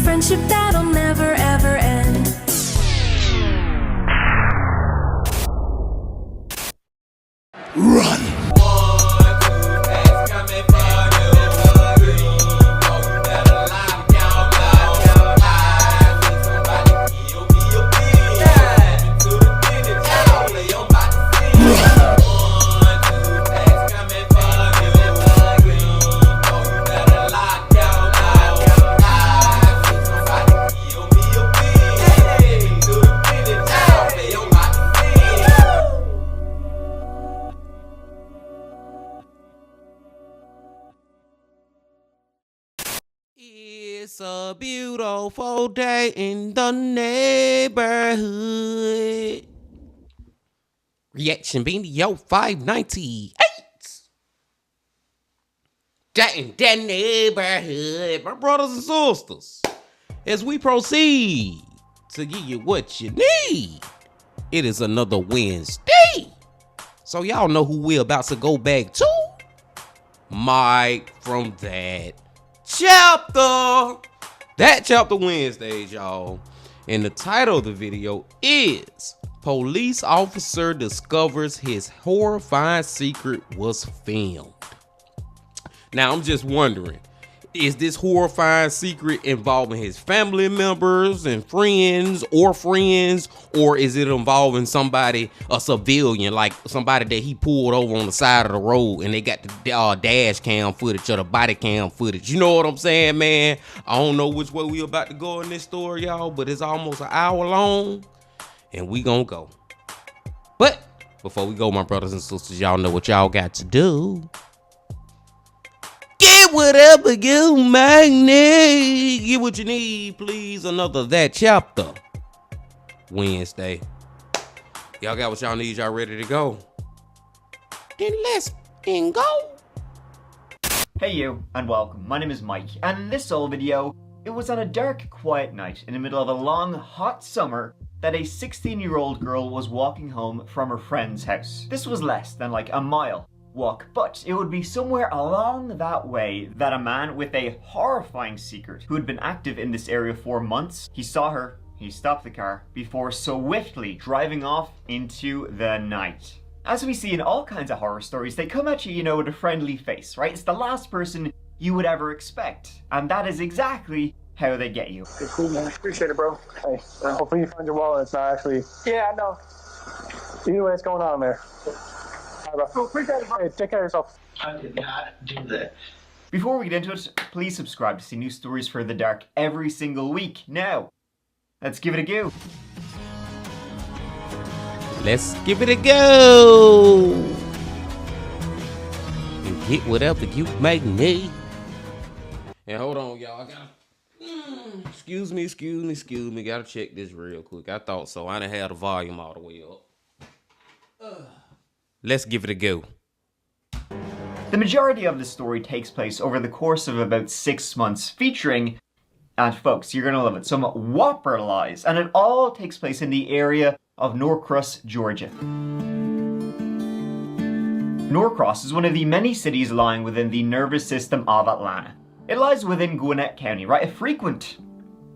friendship that'll never ever end. Run! It's a beautiful day in the neighborhood. Reaction Video 598. Day in the neighborhood, my brothers and sisters. As we proceed to give you what you need, it is another Wednesday. So y'all know who we're about to go back to. Mike from that chapter. That chapter Wednesdays, y'all. And the title of the video is Police Officer Discovers His Horrifying Secret Was Filmed. Now, I'm just wondering, is this horrifying secret involving his family members and friends, or is it involving somebody, a civilian, like somebody that he pulled over on the side of the road and they got the dash cam footage or the body cam footage? You know what I'm saying, man? I don't know which way we about to go in this story, y'all, but it's almost an hour long and we gonna go. But before we go, my brothers and sisters, y'all know what y'all got to do. Get whatever you might need. Get what you need, please. Another That Chapter Wednesday. Y'all got what y'all need. Y'all ready to go? Then let's go. Hey you, and welcome. My name is Mike, and in this solo video, it was on a dark, quiet night in the middle of a long, hot summer that a 16-year-old girl was walking home from her friend's house. This was less than like a mile walk, but it would be somewhere along that way that a man with a horrifying secret who had been active in this area for months, he saw her, he stopped the car before swiftly driving off into the night. As we see in all kinds of horror stories, they come at you, you know, with a friendly face, right? It's the last person you would ever expect, and that is exactly how they get you. Hey, cool, man. Appreciate it, bro. Hey, hopefully you find your wallet. It's not actually... Yeah, I know. Either way, what's going on there? Oh, appreciate it, bro. Hey, take care of yourself. I did not do that. Before we get into it, please subscribe to see new stories for the dark every single week. Now, let's give it a go. Let's give it a go. And get whatever you might need. And hold on, y'all. I gotta... Excuse me. Gotta check this real quick. I thought so. I done had the volume all the way up. Let's give it a go. The majority of the story takes place over the course of about 6 months, featuring, and folks, you're gonna love it, some whopper lies, and it all takes place in the area of Norcross, Georgia. Norcross is one of the many cities lying within the nervous system of Atlanta. It lies within Gwinnett County, right? A frequent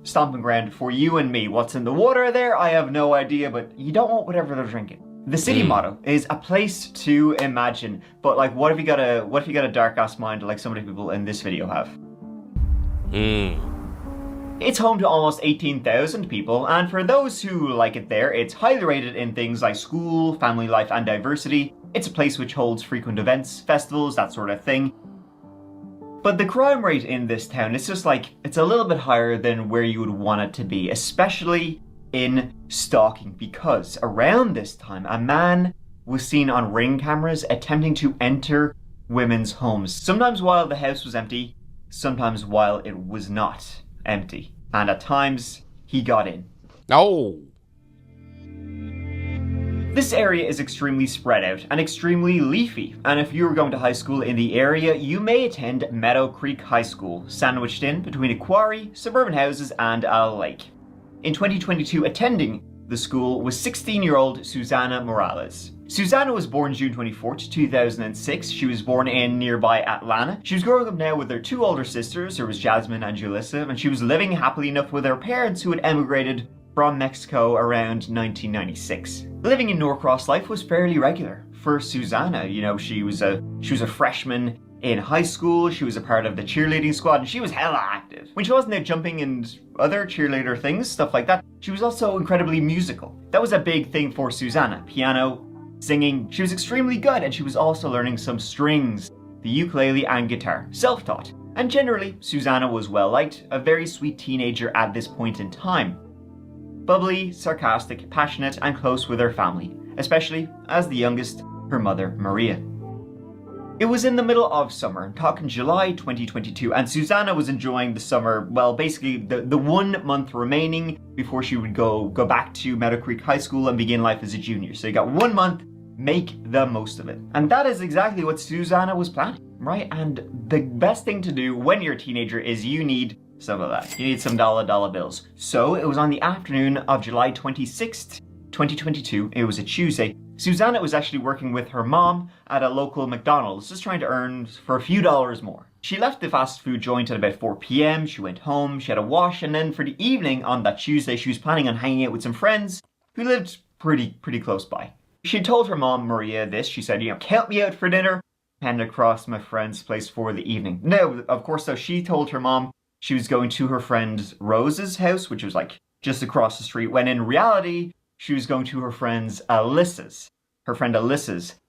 stomping ground for you and me. What's in the water there? I have no idea, but you don't want whatever they're drinking. The city motto is a place to imagine, but like, what if you got a dark ass mind like so many people in this video have? It's home to almost 18,000 people, and for those who like it there, it's highly rated in things like school, family life, and diversity. It's a place which holds frequent events, festivals, that sort of thing. But the crime rate in this town, it's just like, it's a little bit higher than where you would want it to be, especially in stalking, because around this time a man was seen on Ring cameras attempting to enter women's homes, sometimes while the house was empty, sometimes while it was not empty, and at times he got in. Oh. This area is extremely spread out and extremely leafy, and if you were going to high school in the area, you may attend Meadow Creek High School, sandwiched in between a quarry, suburban houses, and a lake. In 2022, attending the school was 16-year-old Susana Morales. Susanna was born June 24th, 2006. She was born in nearby Atlanta. She was growing up now with her two older sisters. There was Jasmine and Julissa, and she was living happily enough with her parents who had emigrated from Mexico around 1996. Living in Norcross life was fairly regular for Susanna. You know, she was a freshman in high school. She was a part of the cheerleading squad, and she was hella active. When she wasn't out jumping and other cheerleader things, stuff like that, she was also incredibly musical. That was a big thing for Susanna. Piano, singing. She was extremely good, and she was also learning some strings, the ukulele and guitar, self-taught. And generally, Susanna was well liked, a very sweet teenager at this point in time. Bubbly, sarcastic, passionate, and close with her family, especially as the youngest, her mother, Maria. It was in the middle of summer, talking July 2022, and Susanna was enjoying the summer, well, basically the 1 month remaining before she would go back to Meadow Creek High School and begin life as a junior. So you got 1 month, make the most of it. And that is exactly what Susanna was planning, right? And the best thing to do when you're a teenager is you need some of that. You need some dollar bills. So it was on the afternoon of July 26th, 2022. It was a Tuesday. Susanna was actually working with her mom at a local McDonald's, just trying to earn for a few dollars more. She left the fast food joint at about 4 p.m. She went home, she had a wash, and then for the evening on that Tuesday, she was planning on hanging out with some friends who lived pretty close by. She told her mom, Maria, this. She said, you know, count me out for dinner, and across my friend's place for the evening. No, of course, though, she told her mom she was going to her friend Rose's house, which was like just across the street, when in reality, she was going to her friend Alyssa's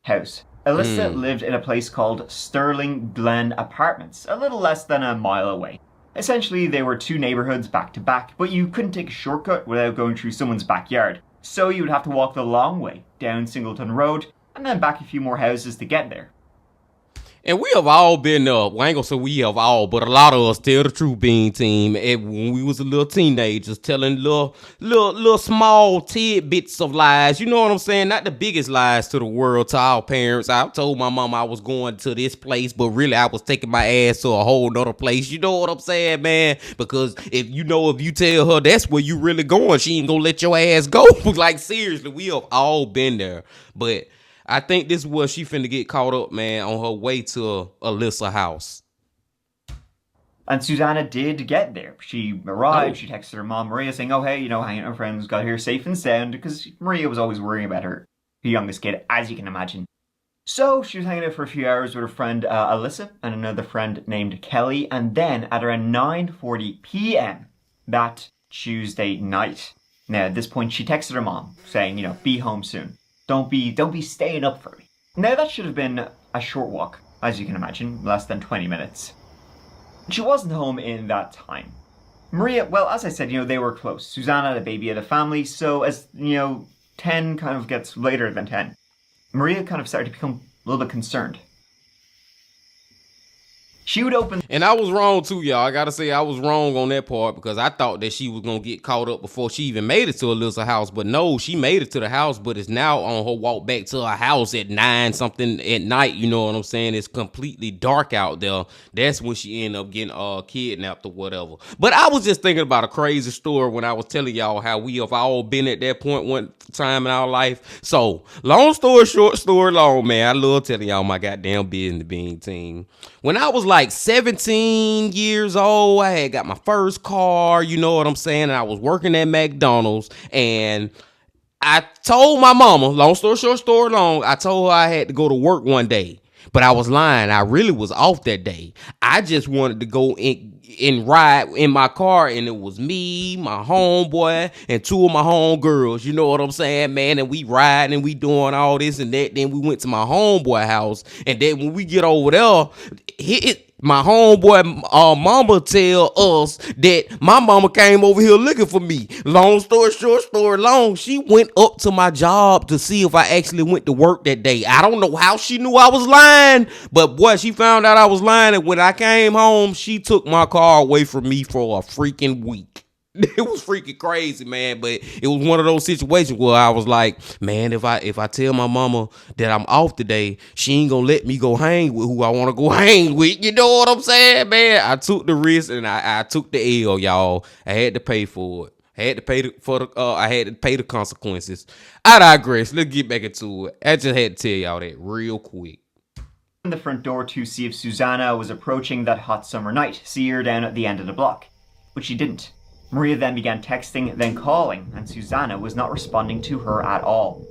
house. Alyssa lived in a place called Sterling Glen Apartments, a little less than a mile away. Essentially, they were two neighborhoods back to back, but you couldn't take a shortcut without going through someone's backyard. So you would have to walk the long way down Singleton Road and then back a few more houses to get there. And we have all been well, I ain't gonna say we have all, but a lot of us, tell the true Bean Team, when we was a little teenagers, telling little small tidbits of lies. You know what I'm saying? Not the biggest lies to the world, to our parents. I told my mom I was going to this place, but really I was taking my ass to a whole nother place. You know what I'm saying, man? Because if you tell her that's where you really going, she ain't gonna let your ass go. Like, seriously, we have all been there. But I think this is where she finna get caught up, man, on her way to Alyssa's house. And Susanna did get there. She arrived, She texted her mom, Maria, saying, oh, hey, you know, hanging out with friends, got here safe and sound, because Maria was always worrying about her youngest kid, as you can imagine. So she was hanging out for a few hours with her friend Alyssa and another friend named Kelly, and then at around 9:40 p.m. that Tuesday night. Now, at this point, she texted her mom, saying, you know, be home soon. Don't be staying up for me. Now, that should have been a short walk, as you can imagine, less than 20 minutes. She wasn't home in that time. Maria, well, as I said, you know, they were close. Susanna had a baby, had a family, so as, you know, 10 kind of gets later than 10. Maria kind of started to become a little bit concerned. She would open... And I was wrong too, y'all. I gotta say I was wrong on that part, because I thought that she was gonna get caught up before she even made it to Alyssa's house. But no, she made it to the house, but it's now on her walk back to her house at 9 something at night. You know what I'm saying? It's completely dark out there. That's when she ended up getting kidnapped or whatever. But I was just thinking about a crazy story when I was telling y'all how we have all been at that point one time in our life. So, long story short, story long, man. I love telling y'all my goddamn business, Bean Team. When I was like 17 years old, I had got my first car, you know what I'm saying? And I was working at McDonald's, and I told my mama, long story short, story long, I told her I had to go to work one day. But I was lying. I really was off that day. I just wanted to go and ride in my car, and it was me, my homeboy, and 2 of my homegirls. You know what I'm saying, man? And we riding and we doing all this and that. Then we went to my homeboy house, and then when we get over there, my homeboy mama tell us that my mama came over here looking for me. Long story short, story long, she went up to my job to see if I actually went to work that day. I don't know how she knew I was lying, but boy, she found out I was lying, and when I came home, she took my car away from me for a freaking week. It was freaking crazy, man. But it was one of those situations where I was like, man, if I tell my mama that I'm off today, she ain't gonna let me go hang with who I want to go hang with. You know what I'm saying, man? I took the risk, and I took the L, y'all. I had to pay for it. Had to pay I had to pay the consequences. I digress. Let's get back into it. I just had to tell y'all that real quick. The front door to see if Susanna was approaching that hot summer night, see her down at the end of the block. But she didn't. Maria then began texting, then calling, and Susanna was not responding to her at all.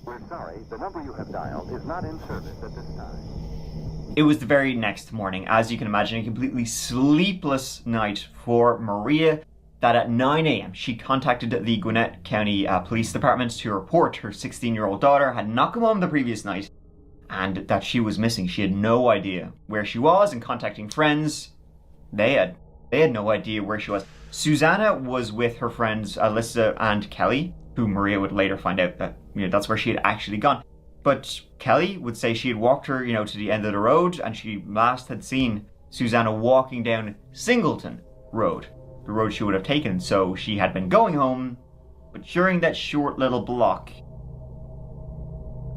We're sorry, the number you have dialed is not in service at this time. It was the very next morning, as you can imagine, a completely sleepless night for Maria, that at 9 a.m. she contacted the Gwinnett County Police Department to report her 16-year-old daughter had not come home the previous night and that she was missing. She had no idea where she was, and contacting friends, they had no idea where she was. Susanna was with her friends Alyssa and Kelly, who Maria would later find out that that's where she had actually gone. But Kelly would say she had walked her to the end of the road, and she last had seen Susanna walking down Singleton Road, the road she would have taken. So she had been going home, but during that short little block,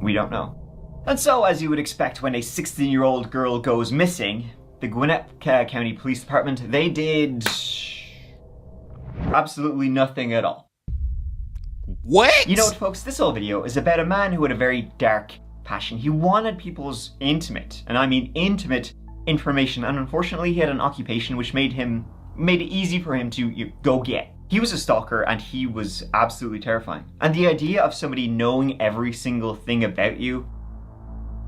we don't know. And so, as you would expect when a 16-year-old girl goes missing, the Gwinnett County Police Department, they did absolutely nothing at all. What? You know what, folks? This whole video is about a man who had a very dark passion. He wanted people's intimate, and I mean intimate, information, and unfortunately he had an occupation which made it easy for him to go get. He was a stalker, and he was absolutely terrifying. And the idea of somebody knowing every single thing about you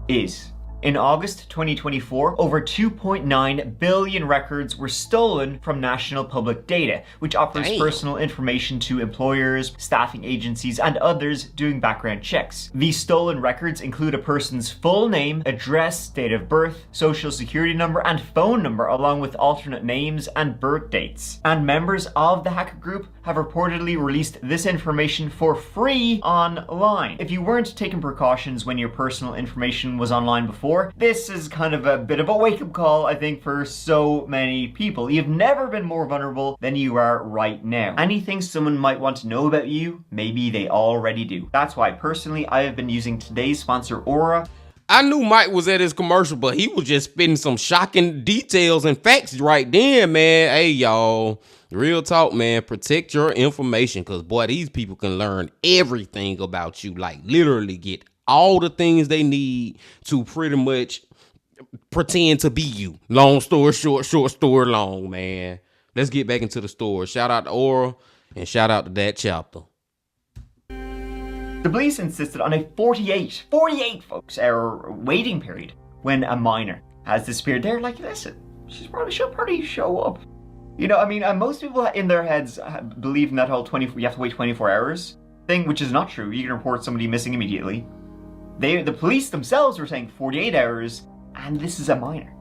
is... In August 2024, over 2.9 billion records were stolen from national public data, which offers personal information to employers, staffing agencies, and others doing background checks. These stolen records include a person's full name, address, date of birth, social security number, and phone number, along with alternate names and birth dates. And members of the hacker group have reportedly released this information for free online. If you weren't taking precautions when your personal information was online before, this is kind of a bit of a wake-up call, I think, for so many people. You've never been more vulnerable than you are right now. Anything someone might want to know about you, maybe they already do. That's why, personally, I have been using today's sponsor, Aura. I knew Mike was at his commercial, but he was just spitting some shocking details and facts right then, man. Hey, y'all. Real talk, man. Protect your information, because, boy, these people can learn everything about you. Like, literally get all the things they need to pretty much pretend to be you. Long story short, short story long, man. Let's get back into the story. Shout out to Aura and shout out to that chapter. The police insisted on a 48 folks, hour waiting period when a minor has disappeared. They're like, listen, she'll probably show up. Most people in their heads believe in that whole you have to wait 24 hours thing, which is not true. You can report somebody missing immediately. The police themselves were saying 48 hours, and this is a minor.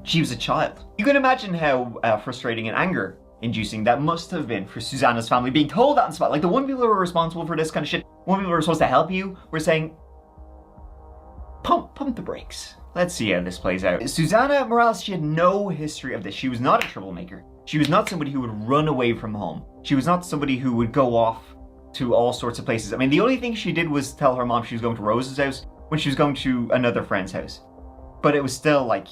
She was a child. You can imagine how frustrating and anger-inducing that must have been for Susanna's family, being told that on the spot. Like, the one people who were responsible for this kind of shit, one people who were supposed to help you, were saying, pump the brakes. Let's see how this plays out. Susanna Morales, she had no history of this. She was not a troublemaker. She was not somebody who would run away from home. She was not somebody who would go off to all sorts of places. I mean, the only thing she did was tell her mom she was going to Rose's house when she was going to another friend's house. But it was still like,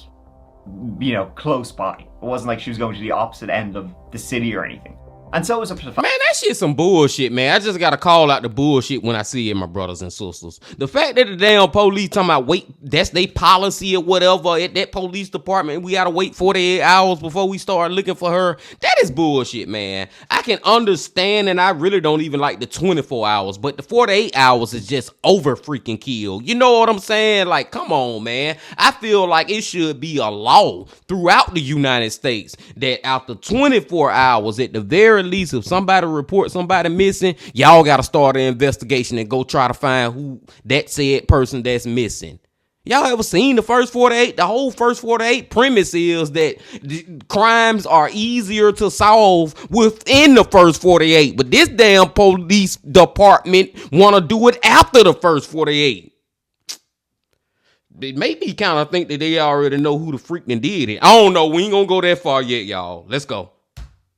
close by. It wasn't like she was going to the opposite end of the city or anything. And so it was up to the... Man, that shit's some bullshit, man. I just gotta call out the bullshit when I see it, my brothers and sisters. The fact that the damn police talking about wait, that's their policy or whatever at that police department, we gotta wait 48 hours before we start looking for her, that is bullshit, man. I can understand, and I really don't even like the 24 hours, but the 48 hours is just over freaking kill. You know what I'm saying? Like, come on, man. I feel like it should be a law throughout the United States that after 24 hours, at the very least, if somebody reports somebody missing, y'all gotta start an investigation and go try to find who that said person that's missing. Y'all ever seen the first 48? The whole first 48 premise is that crimes are easier to solve within the first 48, but this damn police department want to do it after the first 48. They make me kind of think that they already know who the freaking did it. I don't know. We ain't gonna go that far yet, y'all. Let's go.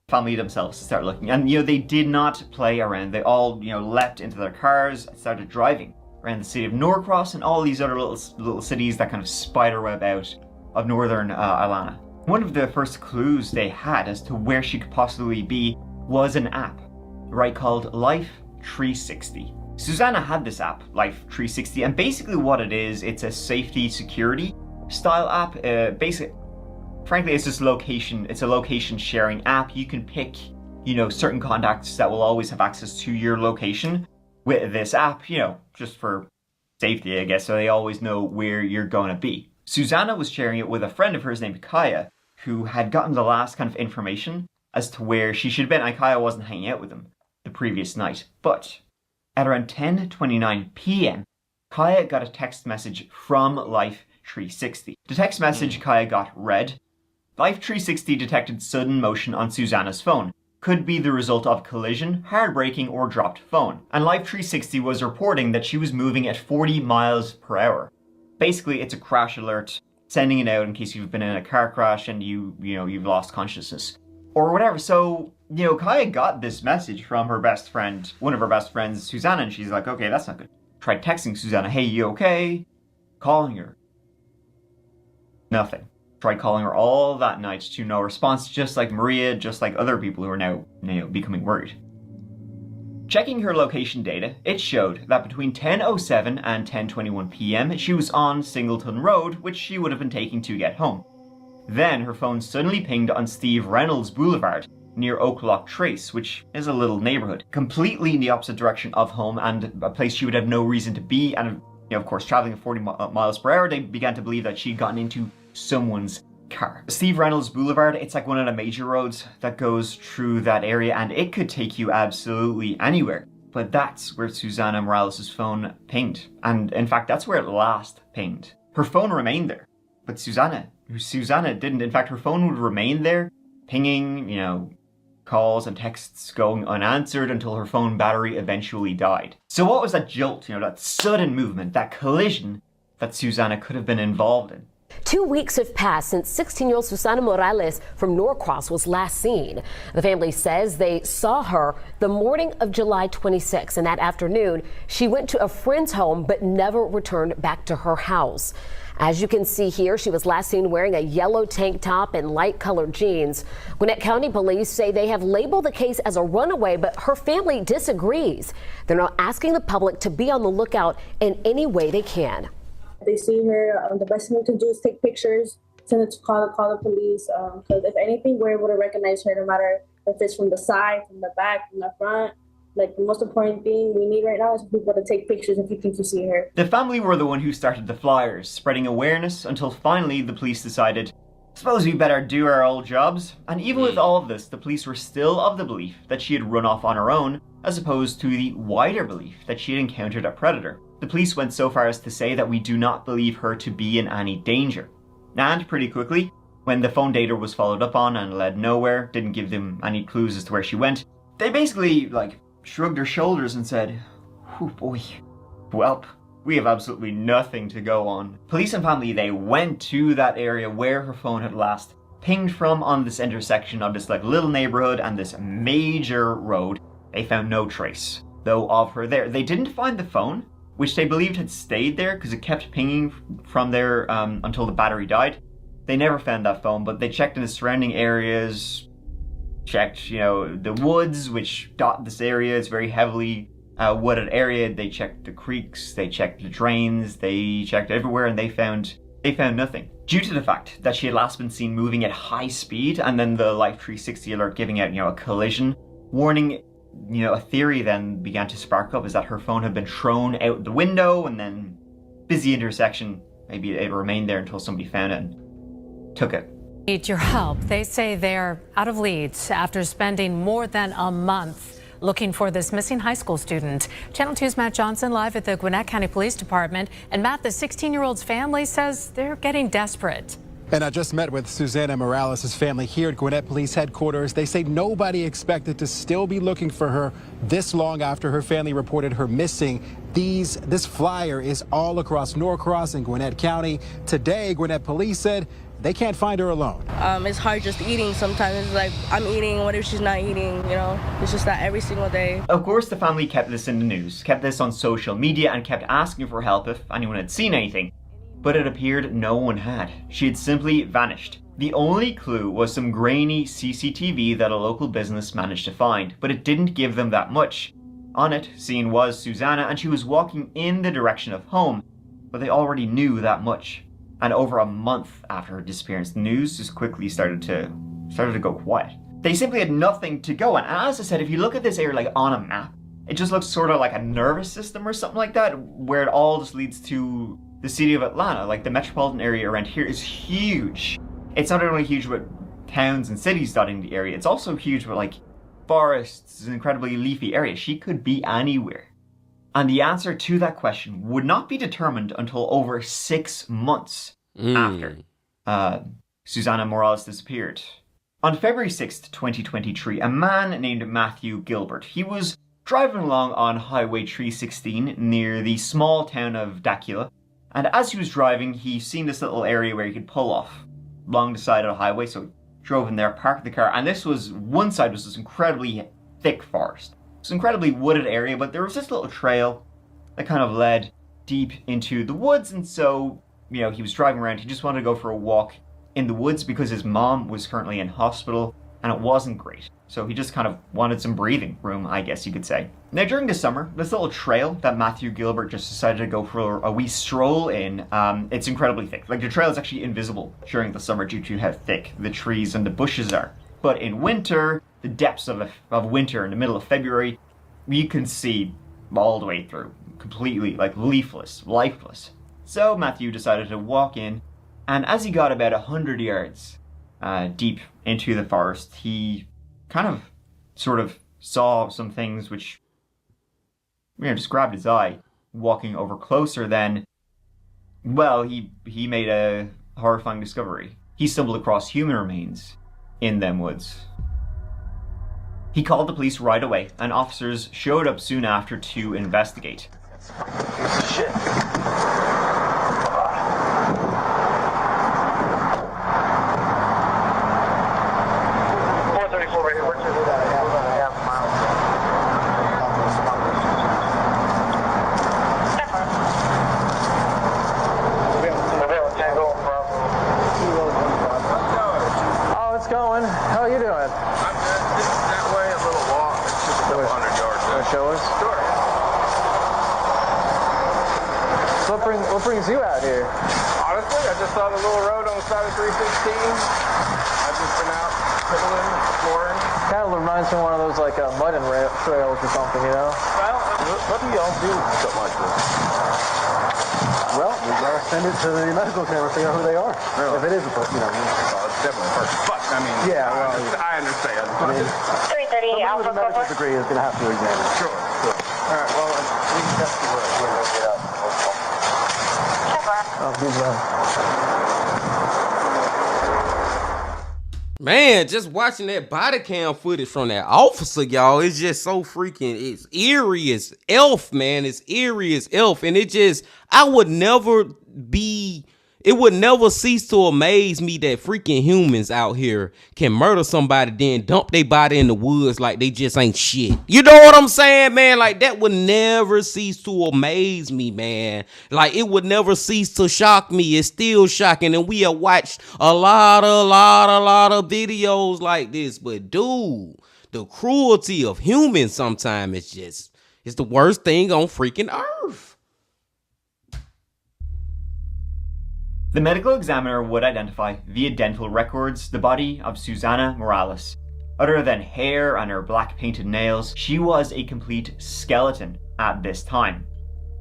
Family themselves to start looking, and they did not play around. They all leapt into their cars and started driving around the city of Norcross and all these other little cities that kind of spiderweb out of northern Atlanta. One of the first clues they had as to where she could possibly be was an app. right, called Life 360. Susanna had this app, Life 360, and basically what it is, it's a safety security style app. Frankly, it's just it's a location sharing app. You can pick, certain contacts that will always have access to your location with this app, just for safety, I guess, so they always know where you're going to be. Susanna was sharing it with a friend of hers named Kaya, who had gotten the last kind of information as to where she should have been, and Kaya wasn't hanging out with them the previous night. But at around 10:29 p.m., Kaya got a text message from Life 360. The text message Kaya got read, Life 360 detected sudden motion on Susanna's phone. Could be the result of collision, hard braking, or dropped phone. And Life 360 was reporting that she was moving at 40 miles per hour. Basically, it's a crash alert, sending it out in case you've been in a car crash and you've lost consciousness. Or whatever. So, Kaya got this message from her best friend, one of her best friends, Susanna, and she's like, okay, that's not good. Tried texting Susanna, hey, you okay? Calling her. Nothing. Tried calling her all that night to no response, just like Maria, just like other people who are now, becoming worried. Checking her location data, it showed that between 10:07 and 10:21 p.m. she was on Singleton Road, which she would have been taking to get home. Then her phone suddenly pinged on Steve Reynolds Boulevard, near Oaklock Trace, which is a little neighborhood, completely in the opposite direction of home and a place she would have no reason to be. And of course, traveling at 40 miles per hour, they began to believe that she'd gotten into someone's car. Steve Reynolds Boulevard, it's like one of the major roads that goes through that area, and it could take you absolutely anywhere. But that's where Susanna Morales' phone pinged. And in fact, that's where it last pinged. Her phone remained there. But Susanna didn't. In fact, her phone would remain there, pinging, calls and texts going unanswered until her phone battery eventually died. So what was that jolt, that sudden movement, that collision that Susanna could have been involved in? 2 weeks have passed since 16-year-old Susana Morales from Norcross was last seen. The family says they saw her the morning of July 26, and that afternoon she went to a friend's home but never returned back to her house. As you can see here, she was last seen wearing a yellow tank top and light-colored jeans. Gwinnett County police say they have labeled the case as a runaway, but her family disagrees. They're now asking the public to be on the lookout in any way they can. If they see her, the best thing to do is take pictures, send it to call the police, because if anything, we're able to recognize her no matter if it's from the side, from the back, from the front. Like, the most important thing we need right now is for people to take pictures if you think you see her. The family were the one who started the flyers, spreading awareness until finally the police decided, suppose we better do our old jobs. And even with all of this, the police were still of the belief that she had run off on her own, as opposed to the wider belief that she had encountered a predator. The police went so far as to say that we do not believe her to be in any danger. And pretty quickly, when the phone data was followed up on and led nowhere, didn't give them any clues as to where she went, they basically, shrugged their shoulders and said, oh boy, welp, we have absolutely nothing to go on. Police and family, they went to that area where her phone had last pinged from on this intersection of this little neighborhood and this major road. They found no trace, though, of her there. They didn't find the phone, which they believed had stayed there because it kept pinging from there until the battery died. They never found that phone, but they checked in the surrounding areas, checked, the woods, which dot this area. It's very heavily wooded area. They checked the creeks, they checked the drains, they checked everywhere, and they found nothing. Due to the fact that she had last been seen moving at high speed, and then the Life 360 alert giving out, a collision warning, a theory then began to spark up, is that her phone had been thrown out the window, and then busy intersection, maybe it remained there until somebody found it and took it. Need your help. They say they're out of leads after spending more than a month looking for this missing high school student. Channel 2's Matt Johnson live at the Gwinnett County Police Department. And Matt, the 16-year-old's family says they're getting desperate. And I just met with Susanna Morales' family here at Gwinnett Police Headquarters. They say nobody expected to still be looking for her this long after her family reported her missing. This flyer is all across Norcross and Gwinnett County. Today, Gwinnett Police said they can't find her alone. It's hard just eating sometimes. It's like, I'm eating, what if she's not eating, It's just that every single day. Of course, the family kept this in the news, kept this on social media, and kept asking for help if anyone had seen anything. but it appeared no one had. She had simply vanished. The only clue was some grainy CCTV that a local business managed to find, but it didn't give them that much. On it, seen was Susanna, and she was walking in the direction of home, but they already knew that much. And over a month after her disappearance, the news just quickly started to go quiet. They simply had nothing to go on. And as I said, if you look at this area like on a map, it just looks sort of like a nervous system or something like that, where it all just leads to the city of Atlanta. Like the metropolitan area around here is huge. It's not only huge with towns and cities dotting the area, it's also huge with like forests, an incredibly leafy area. She could be anywhere. And the answer to that question would not be determined until over 6 months after Susanna Morales disappeared. On February 6th, 2023, a man named Matthew Gilbert, he was driving along on Highway 316 near the small town of Dacula. And as he was driving, he seen this little area where he could pull off along the side of the highway. So he drove in there, parked the car, and one side was this incredibly thick forest. It's an incredibly wooded area, but there was this little trail that kind of led deep into the woods. And so, you know, he was driving around. He just wanted to go for a walk in the woods because his mom was currently in hospital and it wasn't great. So he just kind of wanted some breathing room, I guess you could say. Now during the summer, this little trail that Matthew Gilbert just decided to go for a wee stroll in, it's incredibly thick. Like the trail is actually invisible during the summer due to how thick the trees and the bushes are. But in winter, the depths of winter in the middle of February, you can see all the way through, completely like leafless, lifeless. So Matthew decided to walk in, and as he got about 100 yards deep into the forest, he kind of sort of saw some things which, you know, just grabbed his eye. Walking over closer then, well, he made a horrifying discovery. He stumbled across human remains in them woods. He called the police right away, and officers showed up soon after to investigate. Shit. What brings you out here? Honestly, I just saw the little road on the side of 316. I've just been out piddling, exploring. Kind of reminds me of one of those like mud and trails or something, you know? Well, what do y'all do with something like this? Well, we gotta send it to the medical camera to figure out who they are. Really? If it is a person, you know. It's definitely a person. But, I mean, yeah, well, I understand. 330 Alpha. With a medical degree is gonna have to examine. Sure. All right, well, we can test the road. We'll look it up. Man, just watching that body cam footage from that officer, y'all, it's just so freaking, it's eerie as elf, man. It's eerie as elf. And it would never cease to amaze me that freaking humans out here can murder somebody, then dump their body in the woods like they just ain't shit. You know what I'm saying, man? Like that would never cease to amaze me, man. Like it would never cease to shock me. It's still shocking. And we have watched a lot of videos like this. But dude, the cruelty of humans sometimes it's the worst thing on freaking earth. The medical examiner would identify via dental records the body of Susanna Morales. Other than hair and her black painted nails, she was a complete skeleton at this time.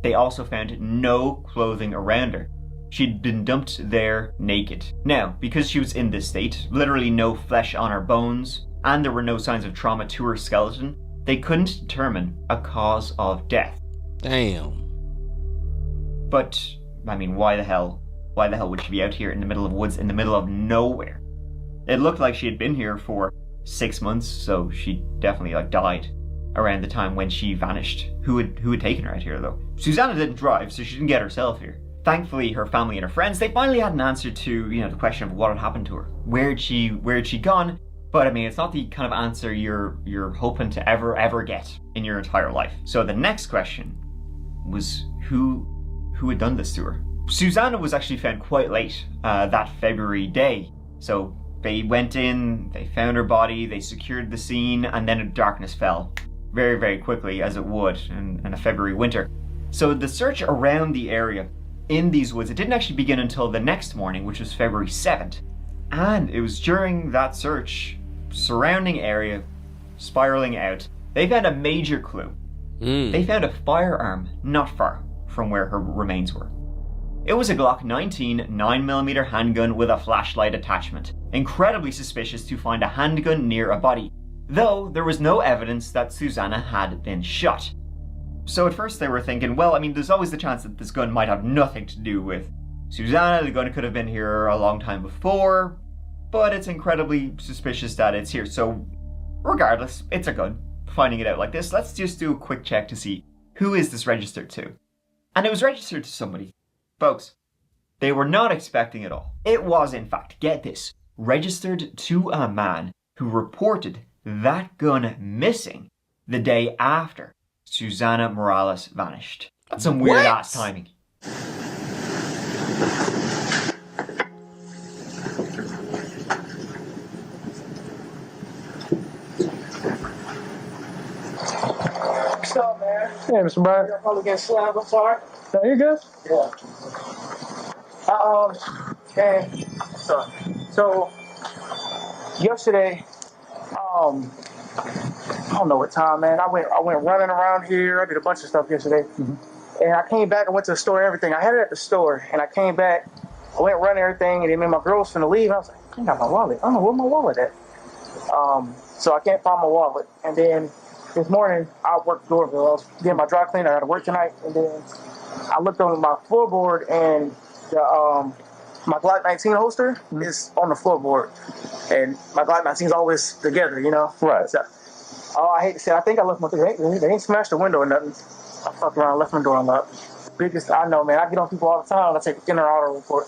They also found no clothing around her. She'd been dumped there naked. Now, because she was in this state, literally no flesh on her bones, and there were no signs of trauma to her skeleton, they couldn't determine a cause of death. Damn. But, I mean, why the hell would she be out here in the middle of woods, in the middle of nowhere? It looked like she had been here for 6 months, so she definitely died around the time when she vanished. Who had taken her out here though? Susanna didn't drive, so she didn't get herself here. Thankfully, her family and her friends, they finally had an answer to, the question of what had happened to her. Where'd she gone? But I mean, it's not the kind of answer you're hoping to ever get in your entire life. So the next question was who had done this to her? Susanna was actually found quite late that February day. So they went in, they found her body, they secured the scene, and then darkness fell very, very quickly, as it would in a February winter. So the search around the area in these woods, it didn't actually begin until the next morning, which was February 7th. And it was during that search, surrounding area, spiraling out, they found a major clue. They found a firearm not far from where her remains were. It was a Glock 19 9mm handgun with a flashlight attachment. Incredibly suspicious to find a handgun near a body, though there was no evidence that Susanna had been shot. So at first they were thinking, well, I mean, there's always the chance that this gun might have nothing to do with Susanna. The gun could have been here a long time before, but it's incredibly suspicious that it's here. So regardless, it's a gun. Finding it out like this, let's just do a quick check to see who is this registered to. And it was registered to somebody. Folks, they were not expecting it all. It was, in fact, get this, registered to a man who reported that gun missing the day after Susanna Morales vanished. That's some weird ass timing. What's up, man? Hey, Mr. Brian. You're probably getting slammed apart. No, you good? Yeah. Okay. So yesterday, I don't know what time, man. I went running around here. I did a bunch of stuff yesterday, and I came back. I went to the store and everything. I had it at the store, and I came back. I went running everything, and then my girl was finna leave. I was like, I got my wallet. I don't know where my wallet at. So I can't find my wallet. And then this morning, I worked Doorville. I was getting my dry cleaner. I had to work tonight, and then I looked on my floorboard, and my Glock 19 holster is on the floorboard, and my Glock 19 is always together, you know. Right. So, I hate to say, I think I left my. They ain't smashed the window or nothing. I fucked around, left my door unlocked. Biggest, I know, man. I get on people all the time. I take a inner auto report.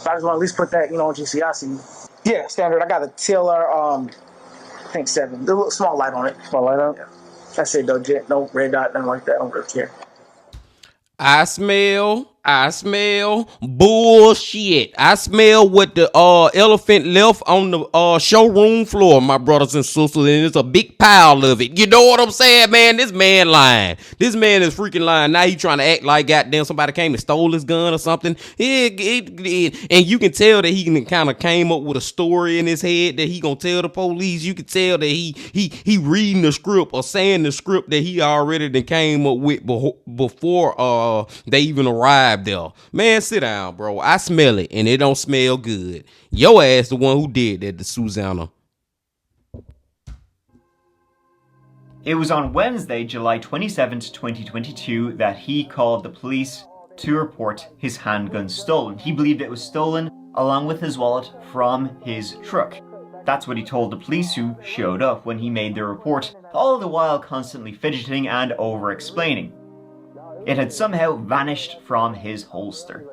But I just want to at least put that, on GCIC. Yeah, standard. I got a TLR, I think 7. The little small light on it. Small light on it. Yeah. That's it though. No red dot, nothing like that. I don't really care. I smell bullshit. I smell what the elephant left on the showroom floor, my brothers and sisters, and it's a big pile of it. You know what I'm saying, man? This man lying. This man is freaking lying. Now he trying to act like goddamn somebody came and stole his gun or something. And you can tell that he kind of came up with a story in his head that he gonna tell the police. You can tell that he reading the script or saying the script that he already done came up with before they even arrived there. Man, sit down, bro. I smell it, and it don't smell good. Your ass the one who did that to Susanna. It was on Wednesday, July 27th, 2022, that he called the police to report his handgun stolen. He believed it was stolen along with his wallet from his truck. That's what he told the police, who showed up when he made the report, all the while constantly fidgeting and over-explaining. It had somehow vanished from his holster.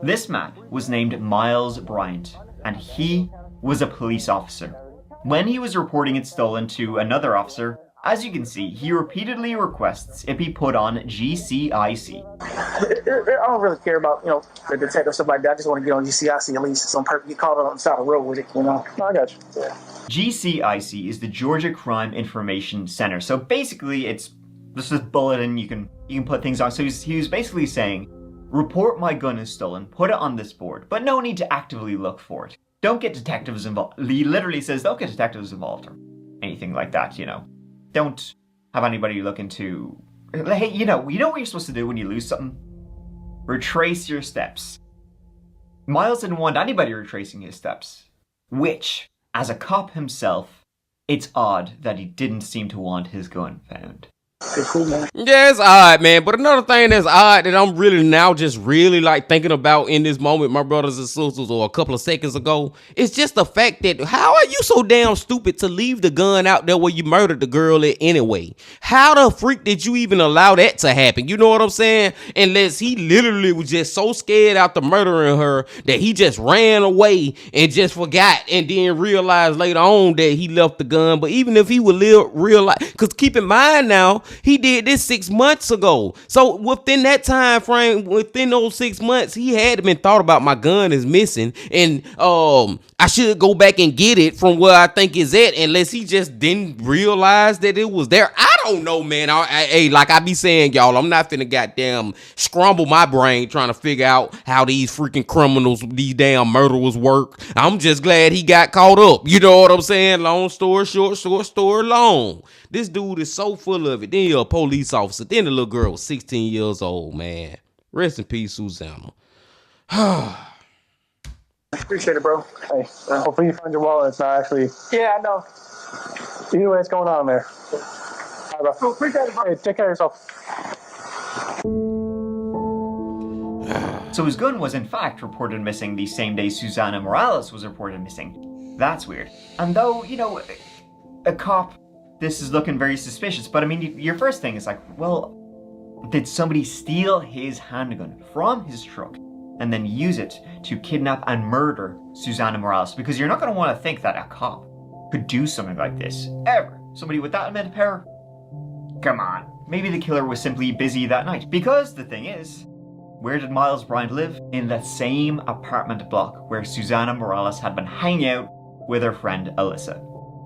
This man was named Miles Bryant, and he was a police officer. When he was reporting it stolen to another officer, as you can see, he repeatedly requests it be put on GCIC. I don't really care about, the detective stuff like that. I just want to get on GCIC at least. Some person get caught on the side of the road with it, No, I got you. Yeah. GCIC is the Georgia Crime Information Center. So basically, it's this is bulletin you can put things on. So he was basically saying, report my gun is stolen, put it on this board, but no need to actively look for it. Don't get detectives involved. He literally says, don't get detectives involved or anything like that, Don't have anybody look into, hey, you know what you're supposed to do when you lose something? Retrace your steps. Miles didn't want anybody retracing his steps, which, as a cop himself, it's odd that he didn't seem to want his gun found. Cool, man. Yeah, it's odd, man. But another thing that's odd that I'm really now just really like thinking about in this moment, my brothers and sisters, or a couple of seconds ago, it's just the fact that how are you so damn stupid to leave the gun out there where you murdered the girl at anyway? How the freak did you even allow that to happen? You know what I'm saying? Unless he literally was just so scared after murdering her that he just ran away and just forgot and then realized later on that he left the gun. But even if he would realize, because keep in mind now, He did this 6 months ago. So within that time frame, within those 6 months, he had been thought about my gun is missing, and I should go back and get it from where I think it's at, unless he just didn't realize that it was there. I don't know, man. Hey, like I be saying, y'all, I'm not finna goddamn scramble my brain trying to figure out how these freaking criminals, these damn murderers work. I'm just glad he got caught up. You know what I'm saying? Long story short, short story long. This dude is so full of it. Then you're a police officer. Then the little girl was 16 years old, man. Rest in peace, Susanna. Appreciate it, bro. Hey, hopefully you find your wallet. It's not actually. Yeah, I know. Anyway, what's going on there? All right, bro. Cool. Appreciate it, bro. Hey, take care of yourself. So his gun was in fact reported missing the same day Susana Morales was reported missing. That's weird. And though, you know, a cop, this is looking very suspicious, but I mean, your first thing is like, well, did somebody steal his handgun from his truck and then use it to kidnap and murder Susana Morales? Because you're not going to want to think that a cop could do something like this, ever. Somebody with that amount of power? Come on. Maybe the killer was simply busy that night. Because the thing is, where did Miles Bryant live? In the same apartment block where Susana Morales had been hanging out with her friend Alyssa.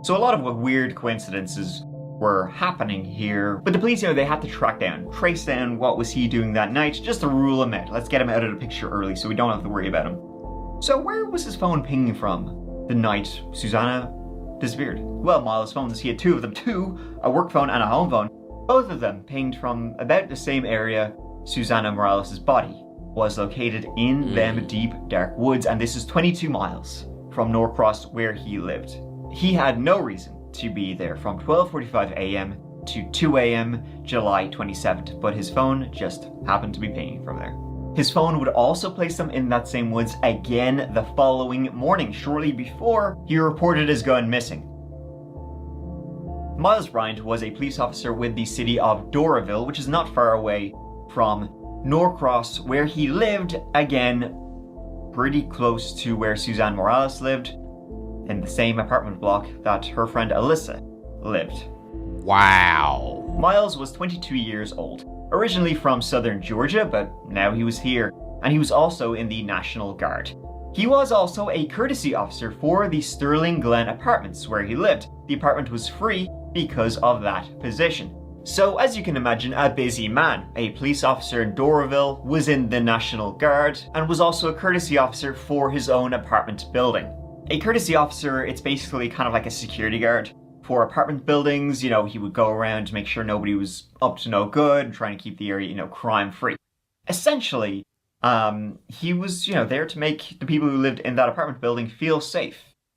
So a lot of weird coincidences were happening here, but the police, you know, they had to trace down what was he doing that night, just to rule him out. Let's get him out of the picture early so we don't have to worry about him. So where was his phone pinging from the night Susana disappeared? Well, Miles' phones, he had two of them, a work phone and a home phone. Both of them pinged from about the same area Susana Morales' body was located, in them deep, dark woods, and this is 22 miles from Norcross where he lived. He had no reason to be there from 12:45 a.m. to 2 a.m. July 27th, but his phone just happened to be pinging from there. His phone would also place them in that same woods again the following morning, shortly before he reported his gun missing. Miles Bryant was a police officer with the city of Doraville, which is not far away from Norcross, where he lived, again, pretty close to where Susana Morales lived, in the same apartment block that her friend Alyssa lived. Wow. Miles was 22 years old, originally from southern Georgia, but now he was here, and he was also in the National Guard. He was also a courtesy officer for the Sterling Glen Apartments where he lived. The apartment was free because of that position. So, as you can imagine, a busy man. A police officer in Doraville, was in the National Guard, and was also a courtesy officer for his own apartment building. A courtesy officer, it's basically kind of like a security guard for apartment buildings. You know, he would go around to make sure nobody was up to no good, trying to keep the area, you know, crime-free. Essentially, he was, you know, there to make the people who lived in that apartment building feel safe.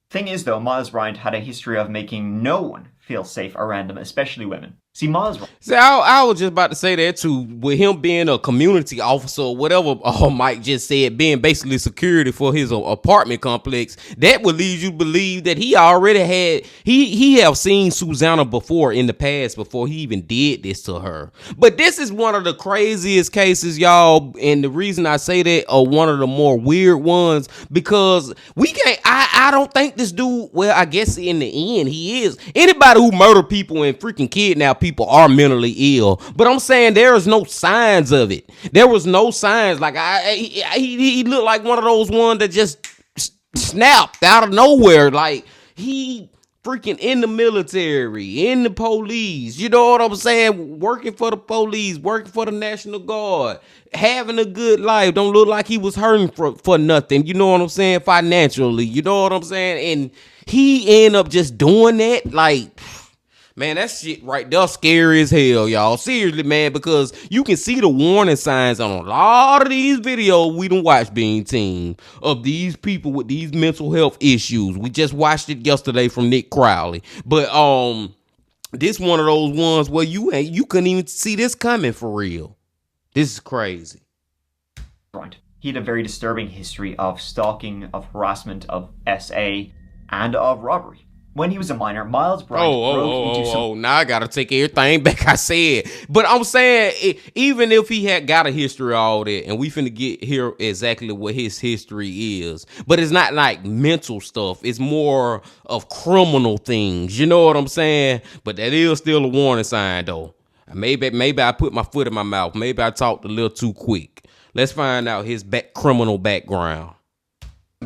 Thing is, though, Miles Bryant had a history of making no one feel safe around him, especially women. See, Miles Bryant... See, I was just about to say that too, with him being a community officer or whatever Mike just said, being basically security for his apartment complex, that would lead you to believe that he already had, he have seen Susana before in the past before he even did this to her. But this is one of the craziest cases, y'all, and the reason I say that, are one of the more weird ones, because we can't, I don't think this dude, well, I guess in the end he is. Anybody who murder people and freaking kidnap people are mentally ill, but I'm saying there is no signs of it. There was no signs. Like he looked like one of those ones that just snapped out of nowhere. Like he freaking in the military, in the police. You know what I'm saying? Working for the police, working for the National Guard, having a good life. Don't look like he was hurting for nothing. You know what I'm saying? Financially. You know what I'm saying? And he ended up just doing that. Like, man, that shit right there scary as hell, y'all. Seriously, man, because you can see the warning signs on a lot of these videos we done watched, Bean Team, of these people with these mental health issues. We just watched it yesterday from Nick Crowley. But this one of those ones where you couldn't even see this coming for real. This is crazy. Right. He had a very disturbing history of stalking, of harassment, of SA, and of robbery. When he was a minor, Miles Bryant broke into some... now I gotta take everything back I said. But I'm saying, even if he had got a history of all that, and we finna get here exactly what his history is, but it's not like mental stuff. It's more of criminal things. You know what I'm saying? But that is still a warning sign, though. Maybe I put my foot in my mouth. Maybe I talked a little too quick. Let's find out his criminal background.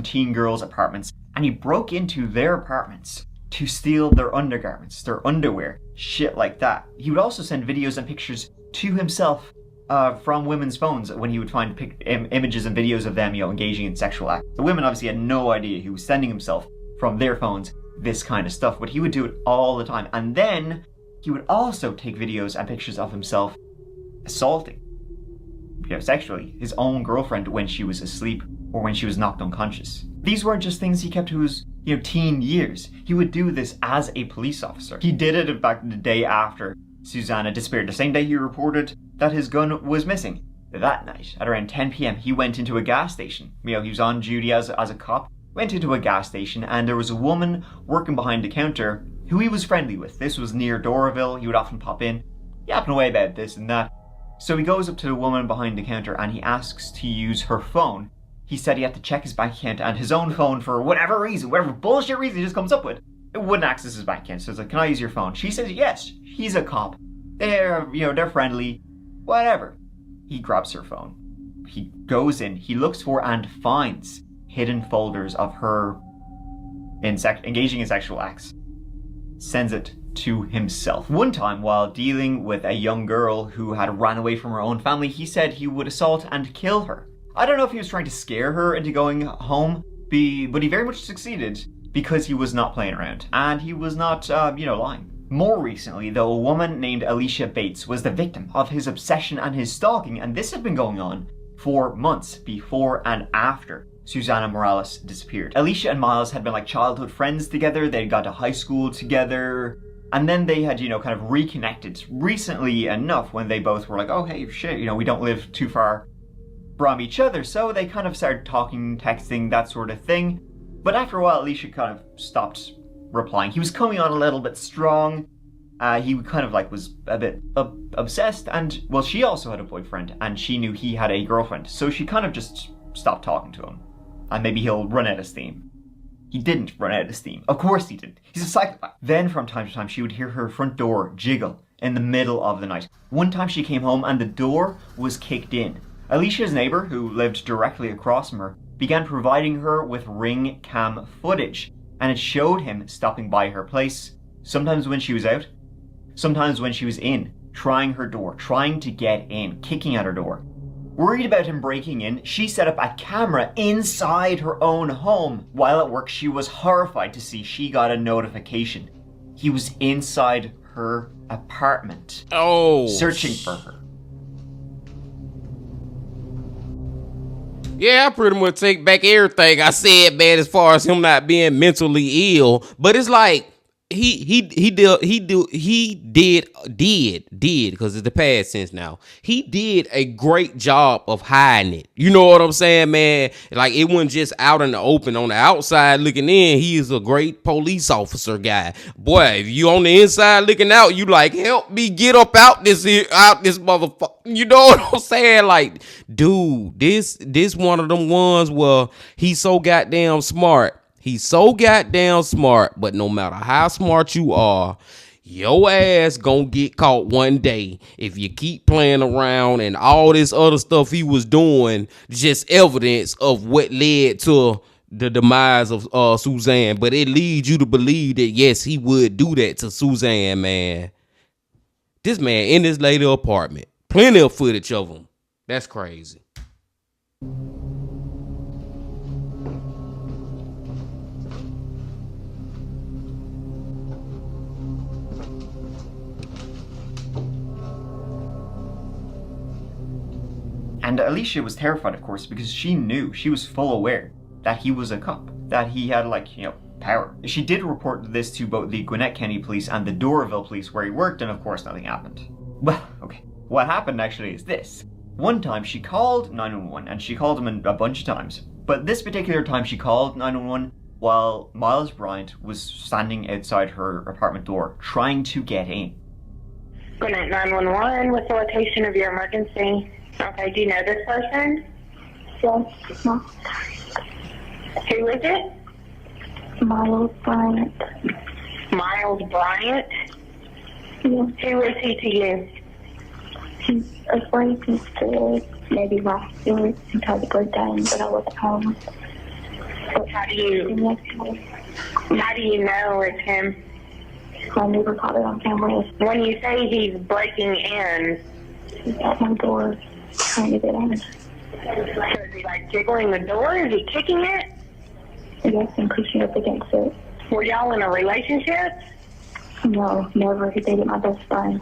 Teen girls' apartments, and he broke into their apartments to steal their undergarments, their underwear, shit like that. He would also send videos and pictures to himself from women's phones when he would find images and videos of them, engaging in sexual acts. The women obviously had no idea he was sending himself from their phones this kind of stuff, but he would do it all the time. And then he would also take videos and pictures of himself assaulting, sexually, his own girlfriend when she was asleep or when she was knocked unconscious. These weren't just things he kept to his, teen years. He would do this as a police officer. He did it, in fact, the day after Susanna disappeared. The same day he reported that his gun was missing. That night, at around 10 p.m., he went into a gas station. He was on duty as a cop, went into a gas station, and there was a woman working behind the counter who he was friendly with. This was near Doraville. He would often pop in, yapping away about this and that. So he goes up to the woman behind the counter and he asks to use her phone. He said he had to check his bank account, and his own phone, for whatever reason, whatever bullshit reason he just comes up with, it wouldn't access his bank account. So it's like, can I use your phone? She says yes. He's a cop. They're friendly. Whatever. He grabs her phone. He goes in, he looks for and finds hidden folders of her engaging in sexual acts. Sends it to himself. One time, while dealing with a young girl who had ran away from her own family, he said he would assault and kill her. I don't know if he was trying to scare her into going home, but he very much succeeded because he was not playing around. And he was not, lying. More recently, though, a woman named Alicia Bates was the victim of his obsession and his stalking, and this had been going on for months before and after Susanna Morales disappeared. Alicia and Miles had been like childhood friends together. They'd gone to high school together. And then they had, kind of reconnected recently enough when they both were like, oh, hey, shit, we don't live too far from each other. So they kind of started talking, texting, that sort of thing. But after a while, Alicia kind of stopped replying. He was coming on a little bit strong. He kind of was a bit obsessed. And, well, she also had a boyfriend and she knew he had a girlfriend. So she kind of just stopped talking to him. And maybe he'll run out of steam. He didn't run out of steam. Of course he didn't. He's a psychopath. Then from time to time, she would hear her front door jiggle in the middle of the night. One time she came home and the door was kicked in. Alicia's neighbor, who lived directly across from her, began providing her with ring cam footage. And it showed him stopping by her place, sometimes when she was out, sometimes when she was in, trying her door, trying to get in, kicking at her door. Worried about him breaking in, she set up a camera inside her own home. While at work, she was horrified to see she got a notification. He was inside her apartment. Oh. Searching for her. Yeah, I pretty much take back everything I said, man, as far as him not being mentally ill. But it's like he did because it's the past tense now. He did a great job of hiding it. You know what I'm saying, man? Like, it wasn't just out in the open. On the outside looking in, he is a great police officer guy. Boy, if you on the inside looking out, you like, help me get up out this motherfucker. You know what I'm saying? Like, dude, this one of them ones where he's so goddamn smart. He's so goddamn smart, but no matter how smart you are, your ass gonna get caught one day if you keep playing around. And all this other stuff he was doing, just evidence of what led to the demise of Suzanne. But it leads you to believe that, yes, he would do that to Suzanne, man. This man in his lady apartment. Plenty of footage of him. That's crazy. And Alicia was terrified, of course, because she was full aware that he was a cop, that he had, power. She did report this to both the Gwinnett County Police and the Doraville Police where he worked, and of course nothing happened. Well, okay. What happened actually is this. One time she called 911, and she called him a bunch of times. But this particular time she called 911 while Miles Bryant was standing outside her apartment door trying to get in. Gwinnett 911, what's the location of your emergency? Okay, do you know this person? Yes. No. Who is it? Miles Bryant. Miles Bryant? Yeah. Who is he to you? She's afraid to maybe last year and tried to break down, but I wasn't home. But how do you know it's him? My neighbor caught it on camera. When you say he's breaking in, he's at my door trying to get in. So is he like jiggling the door? Is he kicking it? Yes, and pushing up against it. Were y'all in a relationship? No, never. He dated my best friend.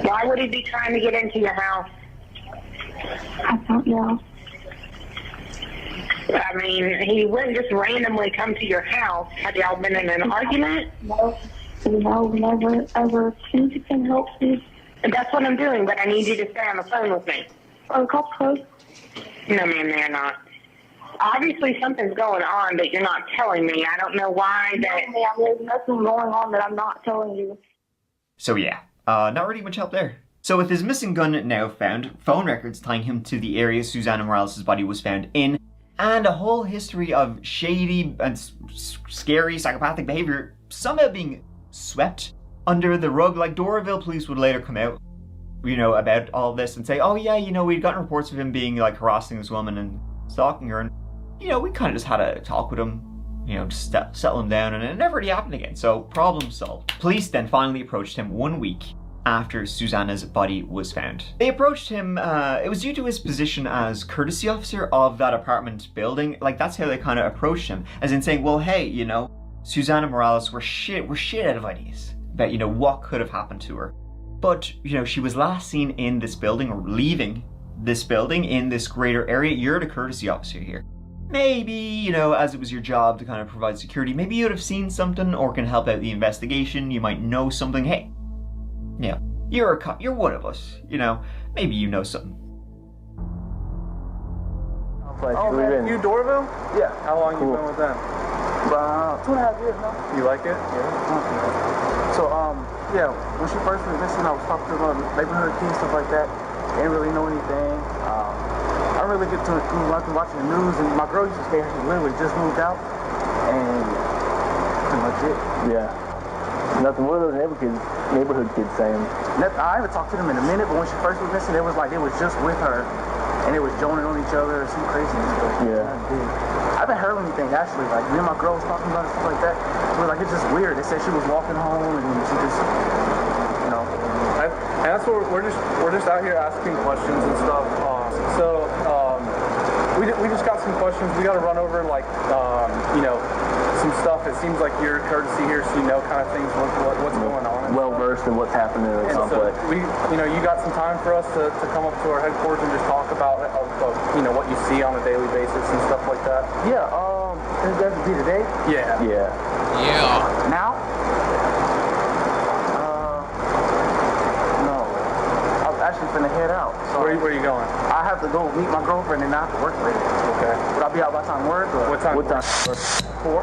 Why would he be trying to get into your house? I don't know. I mean, he wouldn't just randomly come to your house. Have y'all been in an argument? No, never, ever. Since you can help me. And that's what I'm doing, but I need you to stay on the phone with me. Oh, call close. No, ma'am, they're not. Obviously, something's going on that you're not telling me. I don't know why that... No, ma'am, there's nothing going on that I'm not telling you. So yeah, not really much help there. So with his missing gun now found, phone records tying him to the area Susana Morales' body was found in, and a whole history of shady and scary psychopathic behavior somehow being swept under the rug, like Doraville police would later come out, you know, about all this and say, oh yeah, you know, we'd gotten reports of him being like harassing this woman and stalking her, and you know, we kind of just had a talk with him, you know, just settle him down, and it never really happened again. So problem solved. Police then finally approached him 1 week after Susana's body was found. They approached him, it was due to his position as courtesy officer of that apartment building. Like, that's how they kind of approached him, as in saying, well, hey, you know, Susana Morales, we're shit out of ideas about, you know, what could have happened to her. But, you know, she was last seen in this building, or leaving this building in this greater area. You're the courtesy officer here. Maybe, you know, as it was your job to kind of provide security, maybe you'd have seen something or can help out the investigation. You might know something. Hey, yeah, you're a cop, you're one of us, you know, maybe you know something. Oh man, you Doraville? Yeah. How long you been with them? About 2.5 years now. You like it? Yeah. So, yeah, when she first was missing, I was talking to the neighborhood kids, stuff like that. They didn't really know anything. I didn't really get to it through watching the news, and my girl used to stay here. She literally just moved out, and pretty much it. Yeah. Nothing. What are those neighborhood kids saying? I haven't talked to them in a minute, but when she first was missing, it was like they was just with her, and they was joning on each other, some craziness. Yeah. I haven't heard anything actually. Like me and my girl was talking about it, stuff like that. It was like it's just weird. They said she was walking home, and she just, you know. And that's what we're just out here asking questions and stuff. We just got some questions. We got to run over like you know, some stuff. It seems like you're courtesy here, so you know kind of things what's going on. Well versed in what's happening in the complex. So you know, you got some time for us to come up to our headquarters and just talk about you know, what you see on a daily basis and stuff like that. Yeah. Is that to be today? Yeah. Yeah. Yeah. Now? No. I was actually finna head out. So where are you going? I have to go meet my girlfriend and I have to work later. Okay. Would I be out by the time work? Or? What time? 4?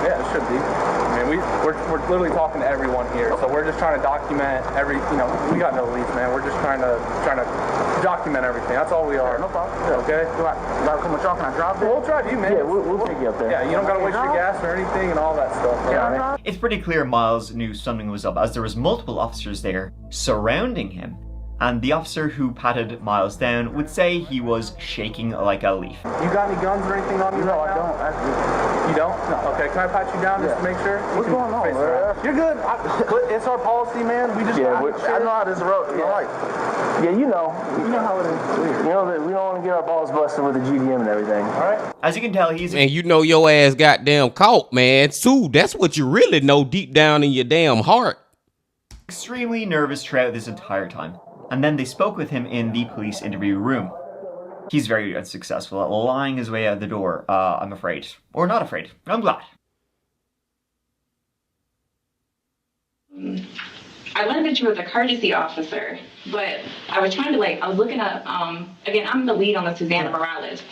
Yeah, it should be. I mean, we're literally talking to everyone here, so we're just trying to document you know, we got no leads, man. We're just trying to document everything. That's all we are. No problem. Yeah. Okay. Do I come with y'all? Can I drive there? We'll drive you, man. Yeah, we'll take you up there. Yeah, you don't gotta waste your gas or anything and all that stuff. Yeah. It's pretty clear Miles knew something was up, as there was multiple officers there surrounding him. And the officer who patted Miles down would say he was shaking like a leaf. You got any guns or anything on you? No, right I now? don't, actually. You don't? No. Okay, can I pat you down just to make sure? What's going on, man? You're good. It's our policy, man. We just I know how this road. Yeah, you know how it is. You know that we don't want to get our balls busted with the GDM and everything. All right. As you can tell, he's... And you know your ass goddamn caught, man. Too. That's what you really know deep down in your damn heart. extremely nervous throughout this entire time. And then they spoke with him in the police interview room. He's very unsuccessful at lying his way out the door, I'm afraid. Or not afraid. I'm glad. I learned that you were the courtesy officer, but I was trying to I was looking up, again, I'm the lead on the Susana Morales.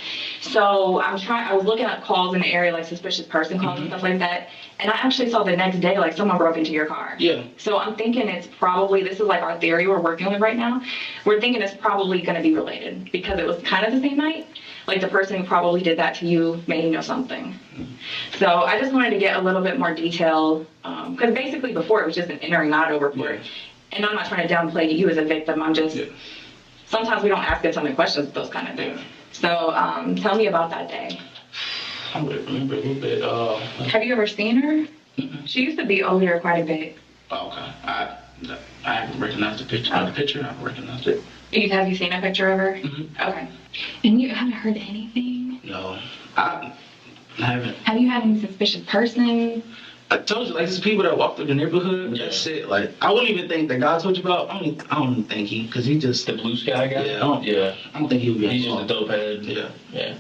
So I was looking at calls in the area, like suspicious person calls and stuff like that. And I actually saw the next day, someone broke into your car. Yeah. So I'm thinking it's probably, this is our theory we're working with right now. We're thinking it's probably going to be related because it was kind of the same night. The person who probably did that to you may know something. So I just wanted to get a little bit more detail, because basically before it was just an enter and not over report. And I'm not trying to downplay you as a victim. I'm just, sometimes we don't ask so many questions, those kind of things. So tell me about that day. I remember a little bit. Have you ever seen her? She used to be over here quite a bit. Oh, okay. I haven't recognized the picture. The picture, I haven't recognized it. Have you seen a picture of her? Okay. And you haven't heard anything? No, I haven't. Have you had any suspicious person? I told you, like, there's people that walk through the neighborhood. That's it. Like, I wouldn't even think that guy I told you about. I don't think he, because he just the blue sky guy. Yeah, I don't think he would be. He's just a dope head. Yeah.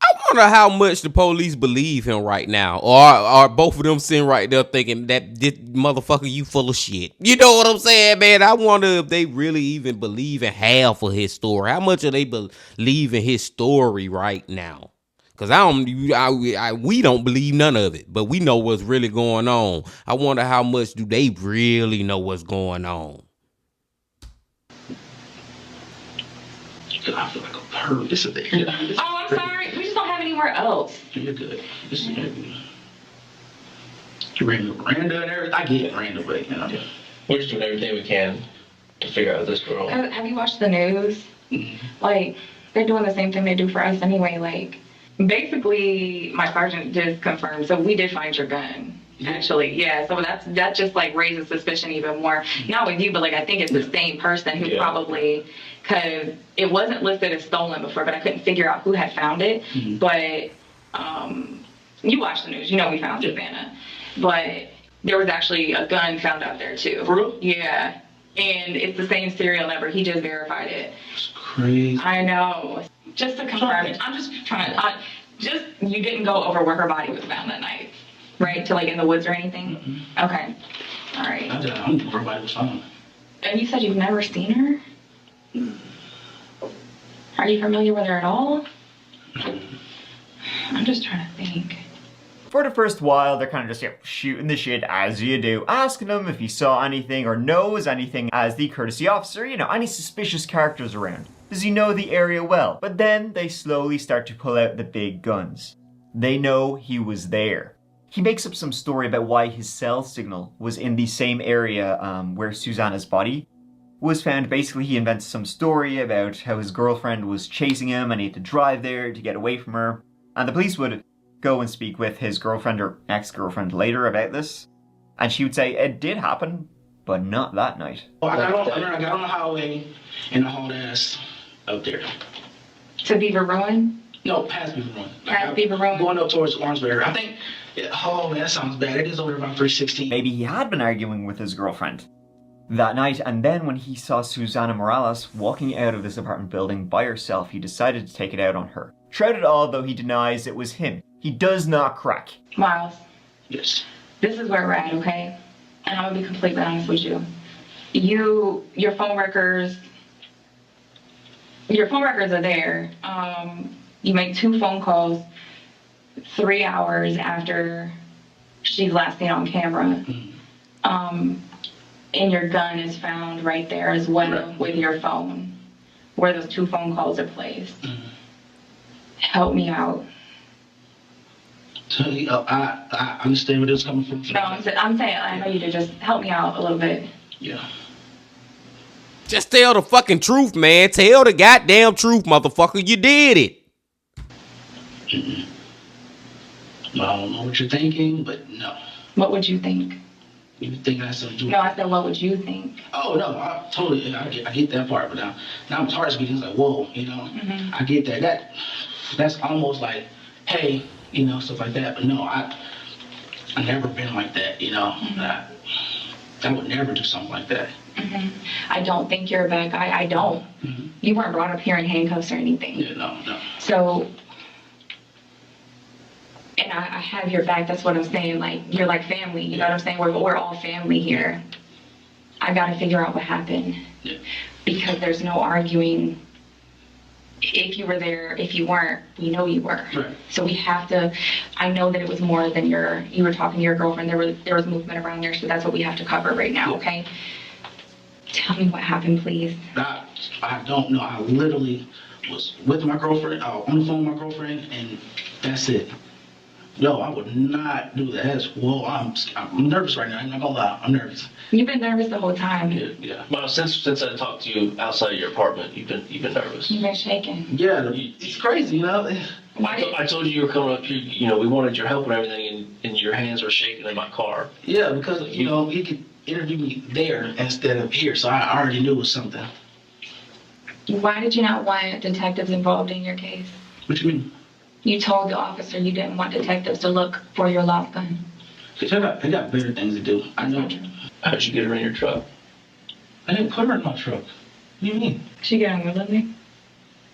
I wonder how much the police believe him right now, or are both of them sitting right there thinking that this motherfucker, you full of shit. You know what I'm saying, man? I wonder if they really even believe in half of his story. How much do they believe in his story right now? Cause we don't believe none of it, but we know what's really going on. I wonder how much do they really know what's going on. I feel like a perv. This is the Oh, I'm sorry. We just don't have anywhere else. You're good. This is you bring Miranda and everything. I get Miranda, but you know. We're just doing everything we can to figure out this girl. Have you watched the news? Like, they're doing the same thing they do for us anyway. Like, basically, my sergeant just confirmed. So we did find your gun. Actually, yeah. So that just like raises suspicion even more. Not with you, but like I think it's the same person who probably, because it wasn't listed as stolen before, but I couldn't figure out who had found it. But you watch the news, you know we found Savannah. But there was actually a gun found out there too. For real? Yeah. And it's the same serial number. He just verified it. It's crazy. I know. Just to confirm it. I'm just trying to, you didn't go over where her body was found that night, right? To like in the woods or anything? Okay. All right. I don't know where her body was found. And you said you've never seen her? Are you familiar with her at all? I'm just trying to think. For the first while, they're kind of just shooting the shit as you do, asking him if he saw anything or knows anything as the courtesy officer, you know, any suspicious characters around. Does he know the area well? But then they slowly start to pull out the big guns. They know he was there. He makes up some story about why his cell signal was in the same area where Susanna's body was found. Basically, he invents some story about how his girlfriend was chasing him and he had to drive there to get away from her. And the police would go and speak with his girlfriend or ex-girlfriend later about this. And she would say it did happen, but not that night. I got on the highway and I hauled ass out there. To Beaver Ruin? No, past Beaver Ruin. Past Beaver Ruin? Going up towards Lawrenceburg. I think, oh man, that sounds bad. It is over about 316. Maybe he had been arguing with his girlfriend that night, and then when he saw Susana Morales walking out of this apartment building by herself, he decided to take it out on her. Throughout it all, though, he denies it was him. He does not crack. Miles. Yes. This is where we're at, okay? And I'm gonna be completely honest with you. Your phone records are there. You make 2 phone calls 3 hours after she's last seen on camera. And your gun is found right there as well with your phone, where those 2 phone calls are placed. Help me out. So, I understand where this is coming from. No, I'm saying, I know you do. Just help me out a little bit. Yeah. Just tell the fucking truth, man. Tell the goddamn truth, motherfucker. You did it. Well, I don't know what you're thinking, but no. What would you think? You think that's something to do? No, I said, what would you think? Oh, no, I totally, I get that part, but now my heart's beating. It's like, whoa, you know? I get that. That's almost like, hey, you know, stuff like that. But no, I never been like that, you know? I would never do something like that. I don't think you're a bad guy. I don't. You weren't brought up here in handcuffs or anything. Yeah, no. So, and I have your back. That's what I'm saying. Like, you're like family. You know what I'm saying? We're all family here. I got to figure out what happened. Yeah. Because there's no arguing if you were there, if you weren't, we know you were. Right. So we have to, I know that it was more than you were talking to your girlfriend. There was movement around there, so that's what we have to cover right now, okay? Tell me what happened, please. I don't know. I literally was with my girlfriend, on the phone with my girlfriend, and that's it. No, I would not do that. I'm nervous right now. I'm not gonna lie. I'm nervous. You've been nervous the whole time. Yeah. Well, since I talked to you outside your apartment, you've been nervous. You've been shaking. Yeah, it's crazy, you know. I told you were coming up here. You know, we wanted your help and everything, and your hands were shaking in my car. Yeah, because you know he could interview me there instead of here, so I already knew it was something. Why did you not want detectives involved in your case? What you mean? You told the officer you didn't want detectives to look for your lost gun. Cause they got better things to do. I know. How'd you get her in your truck? I didn't put her in my truck. What do you mean? She got willingly?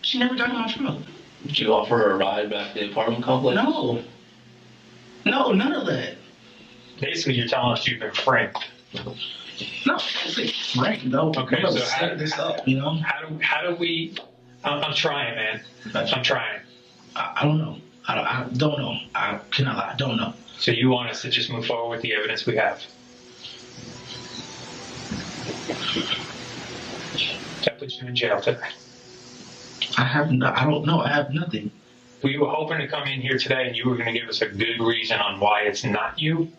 She never got in my truck. Did you offer her a ride back to the apartment complex? No. No, none of that. Basically, you're telling us you've been framed. No, it's like framed though. Okay, so set this up, you know? How do we? I'm trying, man. I'm trying. I don't know. I don't know. I cannot lie. I don't know. So you want us to just move forward with the evidence we have? That puts you in jail today. I don't know. I have nothing. We were hoping to come in here today and you were going to give us a good reason on why it's not you.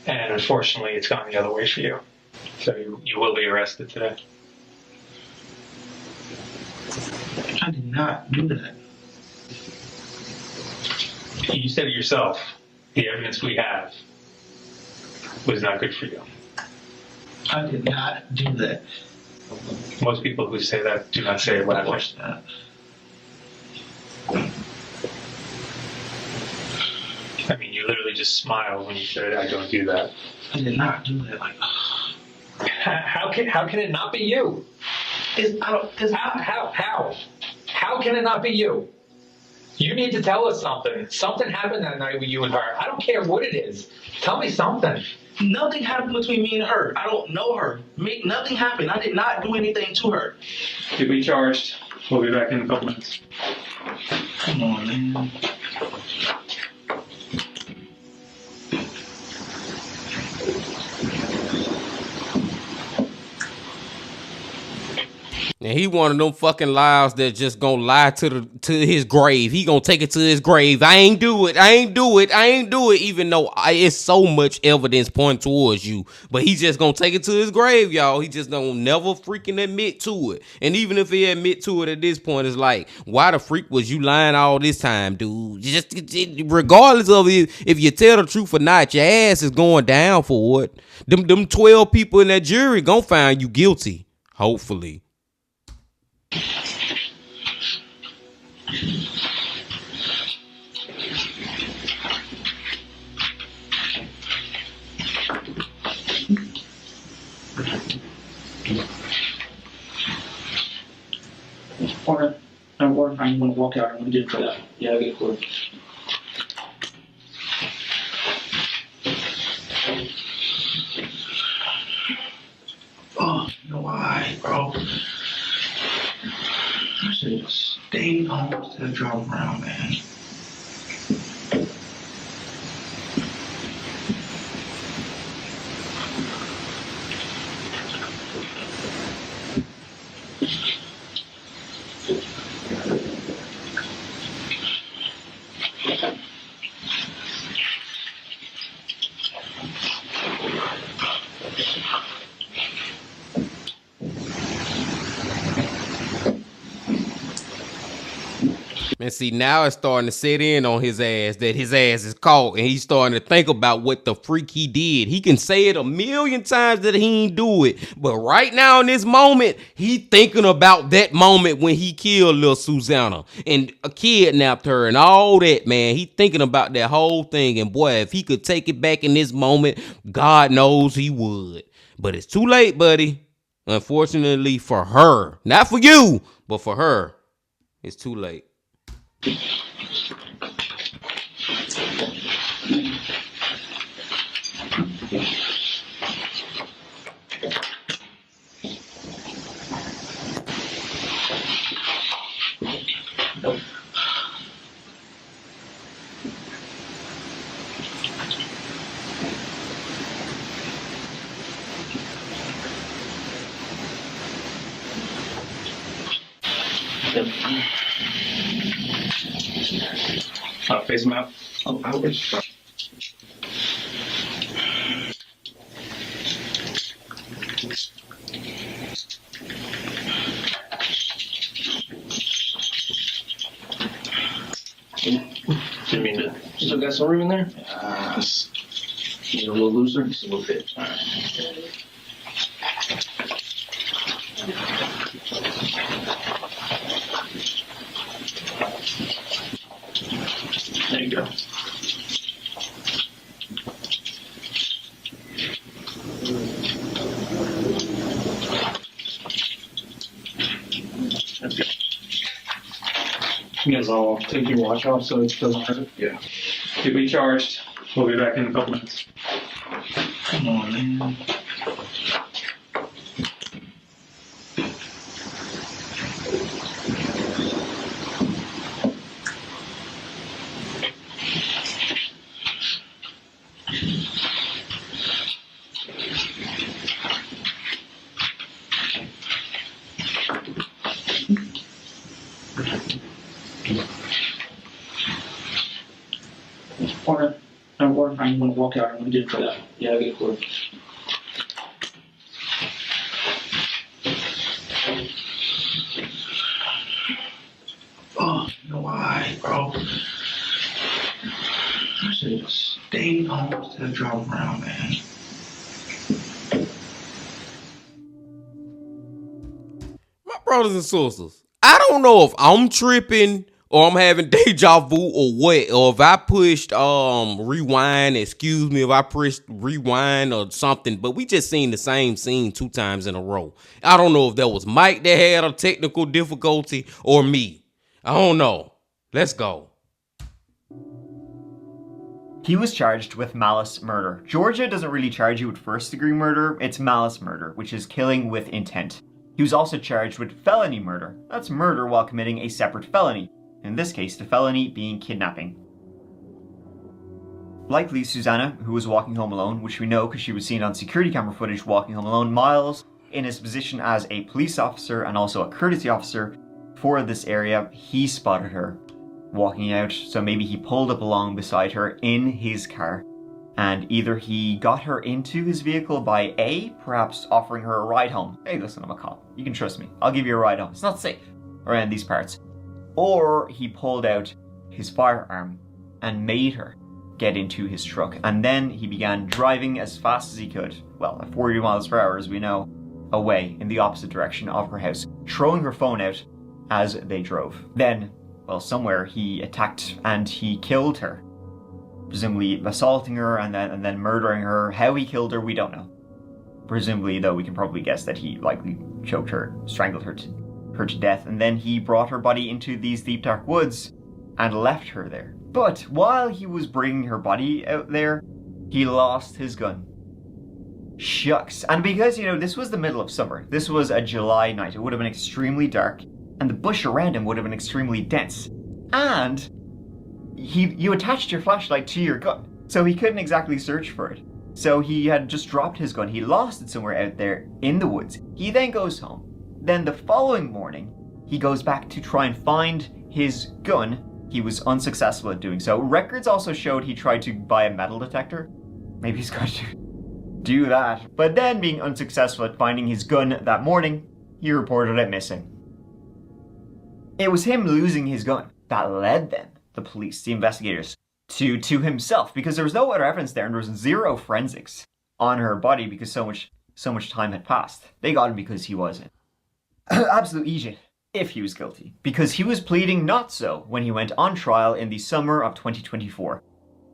And unfortunately, it's gone the other way for you. So you will be arrested today. I did not do that. You said it yourself. The evidence we have was not good for you. I did not do that. Most people who say that do not say it laughing. I mean, you literally just smiled when you said, "I don't do that." I did not do that. Like, how can it not be you? How can it not be you? You need to tell us something. Something happened that night with you and her. I don't care what it is. Tell me something. Nothing happened between me and her. I don't know her. Nothing happened. I did not do anything to her. You'll be charged. We'll be back in a couple minutes. Come on, man. And he one of them fucking liars that just gonna lie to his grave. He gonna take it to his grave. I ain't do it. Even though it's so much evidence pointing towards you. But he just gonna take it to his grave, y'all. He just don't never freaking admit to it. And even if he admit to it at this point, it's like, why the freak was you lying all this time, dude? Just regardless of if you tell the truth or not, your ass is going down for it. Them 12 people in that jury gonna find you guilty. Hopefully. Or I'm going to walk out. I'm going to get it for that. Yeah, I'll get it for it. Oh, you know why, bro? I should have stayed home instead of driving around, man. And see, now it's starting to set in on his ass that his ass is caught, and he's starting to think about what the freak he did. He can say it a million times that he ain't do it, but right now in this moment, he thinking about that moment when he killed little Susanna and kidnapped her and all that, man. He thinking about that whole thing, and boy, if he could take it back in this moment, God knows he would. But it's too late, buddy. Unfortunately for her. Not for you, but for her. It's too late. Face them out. Outwards. Didn't mean to. Still got some room in there? Need a little looser? Just a little bit. All right. There you go. You guys all take your watch off so it doesn't hurt? Yeah. Get me charged. We'll be back in a couple minutes. Come on, man. Or I'm going to walk out. I'm going to get it for that. Yeah, I'll get it for it. Oh, you know why, bro? I should have just stayed home instead of driving around, man. My brothers and sisters, I don't know if I'm tripping or I'm having deja vu or what, or if I pushed rewind, excuse me if I pushed rewind or something, but we just seen the same scene 2 times in a row. I don't know if that was Mike that had a technical difficulty or me. I don't know. Let's go. He was charged with malice murder. Georgia doesn't really charge you with first-degree murder, it's malice murder, which is killing with intent. He was also charged with felony murder. That's murder while committing a separate felony. In this case, the felony being kidnapping. Likely, Susanna, who was walking home alone, which we know because she was seen on security camera footage walking home alone, Miles, in his position as a police officer and also a courtesy officer for this area, he spotted her walking out, so maybe he pulled up along beside her in his car, and either he got her into his vehicle by perhaps offering her a ride home. Hey, listen, I'm a cop. You can trust me. I'll give you a ride home. It's not safe around these parts. Or he pulled out his firearm and made her get into his truck. And then he began driving as fast as he could, well, at 40 miles per hour, as we know, away in the opposite direction of her house, throwing her phone out as they drove. Then, well, somewhere he attacked and he killed her, presumably assaulting her and then murdering her. How he killed her, we don't know. Presumably, though, we can probably guess that he likely choked her, strangled her to death, and then he brought her body into these deep dark woods and left her there. But while he was bringing her body out there, he lost his gun. Shucks. And because, you know, this was the middle of summer, this was a July night, it would have been extremely dark, and the bush around him would have been extremely dense. And you attached your flashlight to your gun, so he couldn't exactly search for it. So he had just dropped his gun. He lost it somewhere out there in the woods. He then goes home. Then the following morning, he goes back to try and find his gun. He was unsuccessful at doing so. Records also showed he tried to buy a metal detector. Maybe he's got to do that. But then, being unsuccessful at finding his gun that morning, he reported it missing. It was him losing his gun that led them, the police, the investigators, to himself, because there was no other evidence there and there was zero forensics on her body because so much time had passed. They got him because he was an absolute idiot, if he was guilty, because he was pleading not so when he went on trial in the summer of 2024.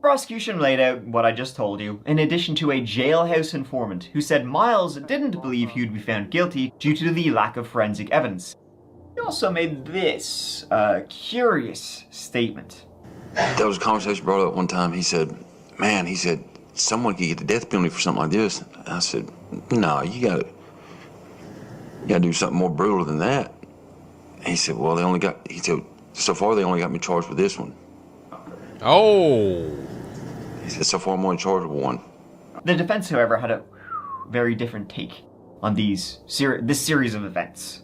Prosecution laid out what I just told you, in addition to a jailhouse informant who said Miles didn't believe he would be found guilty due to the lack of forensic evidence. He also made this curious statement. There was a conversation brought up one time. He said, man, he said, someone could get the death penalty for something like this. And I said, no, you gotta do something more brutal than that. And he said, well, so far they only got me charged with this one. Oh. He said, so far I'm only charged with one. The defense, however, had a very different take on this series of events.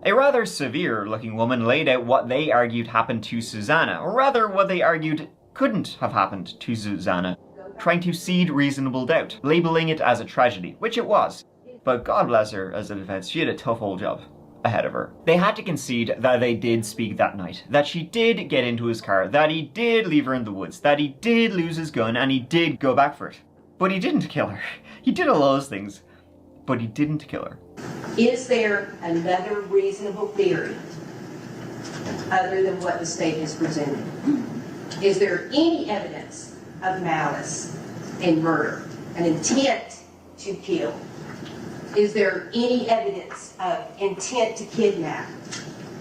A rather severe-looking woman laid out what they argued happened to Susanna, or rather what they argued couldn't have happened to Susanna, trying to seed reasonable doubt, labeling it as a tragedy, which it was. But God bless her as a defense, she had a tough old job ahead of her. They had to concede that they did speak that night, that she did get into his car, that he did leave her in the woods, that he did lose his gun, and he did go back for it. But he didn't kill her. He did all those things, but he didn't kill her. Is there another reasonable theory other than what the state has presented? Is there any evidence of malice and murder, an intent to kill? Is there any evidence of intent to kidnap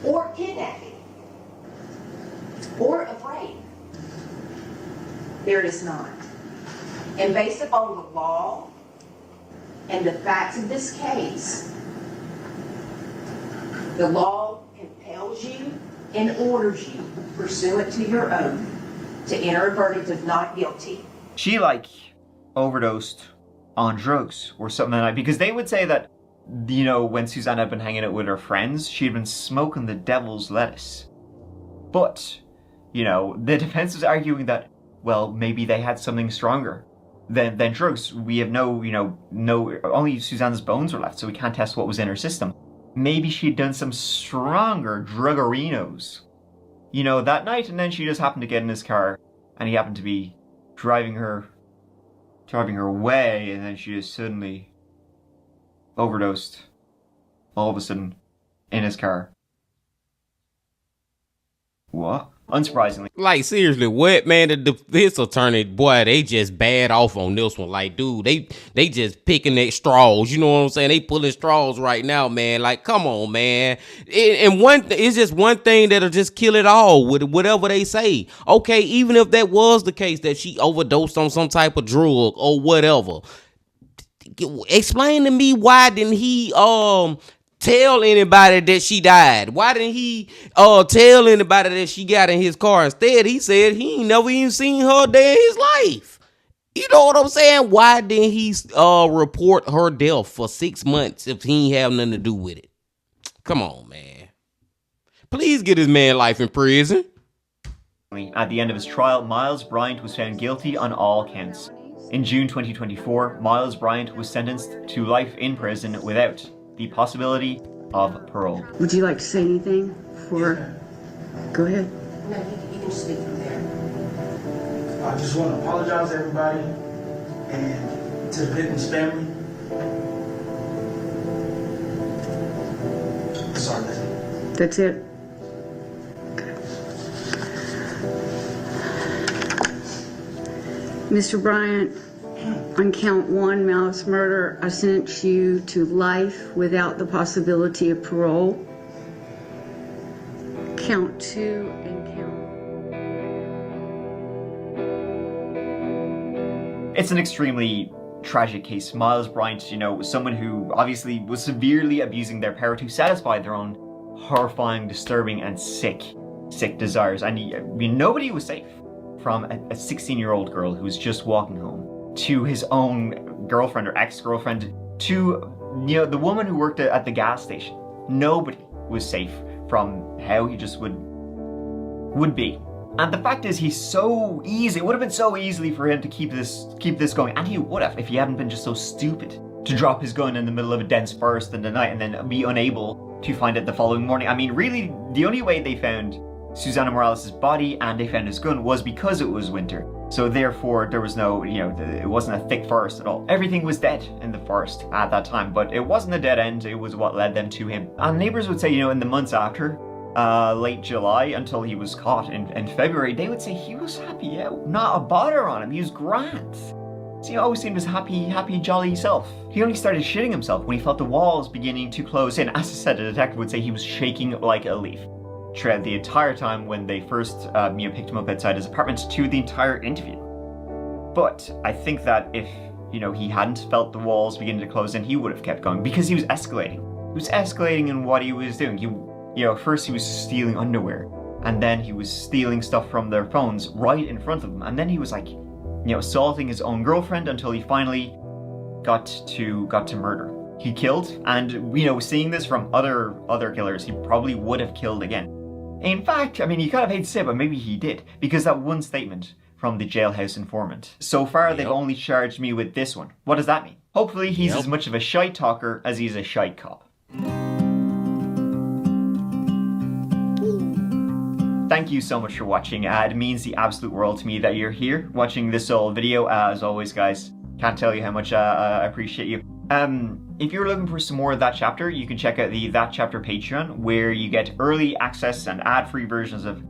or kidnapping or of rape? There is not. And based upon the law and the facts of this case, the law compels you and orders you, pursuant to your oath, to enter a verdict of not guilty. She, overdosed on drugs or something like that, because they would say that, when Susanna had been hanging out with her friends, she'd been smoking the devil's lettuce. But, the defense was arguing that, well, maybe they had something stronger than drugs. We have only Susanna's bones were left, so we can't test what was in her system. Maybe she'd done some stronger druggerinos, that night, and then she just happened to get in his car, and he happened to be driving her away, and then she just suddenly overdosed, all of a sudden, in his car. What? Unsurprisingly. Seriously, what, man? The defense attorney, boy, they just bad off on this one. Dude, they just picking at straws. You know what I'm saying? They pulling straws right now, man. Come on, man. It's just one thing that'll just kill it all with whatever they say. Okay, even if that was the case, that she overdosed on some type of drug or whatever. Explain to me, why didn't he tell anybody that she died? Why didn't he tell anybody that she got in his car? Instead, he said he ain't never even seen her day in his life. You know what I'm saying? Why didn't he report her death for 6 months if he ain't have nothing to do with it? Come on, man. Please get this man life in prison. At the end of his trial, Miles Bryant was found guilty on all counts. In June 2024, Miles Bryant was sentenced to life in prison without the possibility of parole. Would you like to say anything for? Go ahead. No, you can speak from there. I just want to apologize to everybody and to the victim's family. Sorry, that's it. Mr. Bryant, on count 1, malice murder, I sentence you to life without the possibility of parole. Count 2 and count. It's an extremely tragic case. Miles Bryant, was someone who obviously was severely abusing their power to satisfy their own horrifying, disturbing, and sick desires. And nobody was safe. From a 16-year-old girl who was just walking home, to his own girlfriend or ex-girlfriend, to the woman who worked at the gas station. Nobody was safe from how he just would be. And the fact is, he's so easy. It would have been so easily for him to keep this going, and he would have if he hadn't been just so stupid to drop his gun in the middle of a dense forest in the night and then be unable to find it the following morning. I mean, really, the only way they found Susanna Morales' body and they found his gun was because it was winter. So therefore, there was no, it wasn't a thick forest at all. Everything was dead in the forest at that time, but it wasn't a dead end, it was what led them to him. And neighbors would say, in the months after, late July until he was caught in February, they would say he was happy out, not a bother on him, he was grand. So he always seemed his happy, jolly self. He only started shitting himself when he felt the walls beginning to close in. As I said, the detective would say he was shaking like a leaf throughout the entire time when they first picked him up outside his apartment to the entire interview. But I think that if he hadn't felt the walls beginning to close in, he would have kept going because he was escalating. He was escalating in what he was doing. First he was stealing underwear, and then he was stealing stuff from their phones right in front of them, and then he was assaulting his own girlfriend until he finally got to murder. he killed, and seeing this from other killers, he probably would have killed again. In fact, I mean, you kind of hate to say it, but maybe he did, because that one statement from the jailhouse informant. So far, they've only charged me with this one. What does that mean? Hopefully, he's as much of a shite talker as he's a shite cop. Thank you so much for watching. It means the absolute world to me that you're here watching this whole video. As always, guys, can't tell you how much I appreciate you. If you're looking for some more of That Chapter, you can check out the That Chapter Patreon, where you get early access and ad-free versions of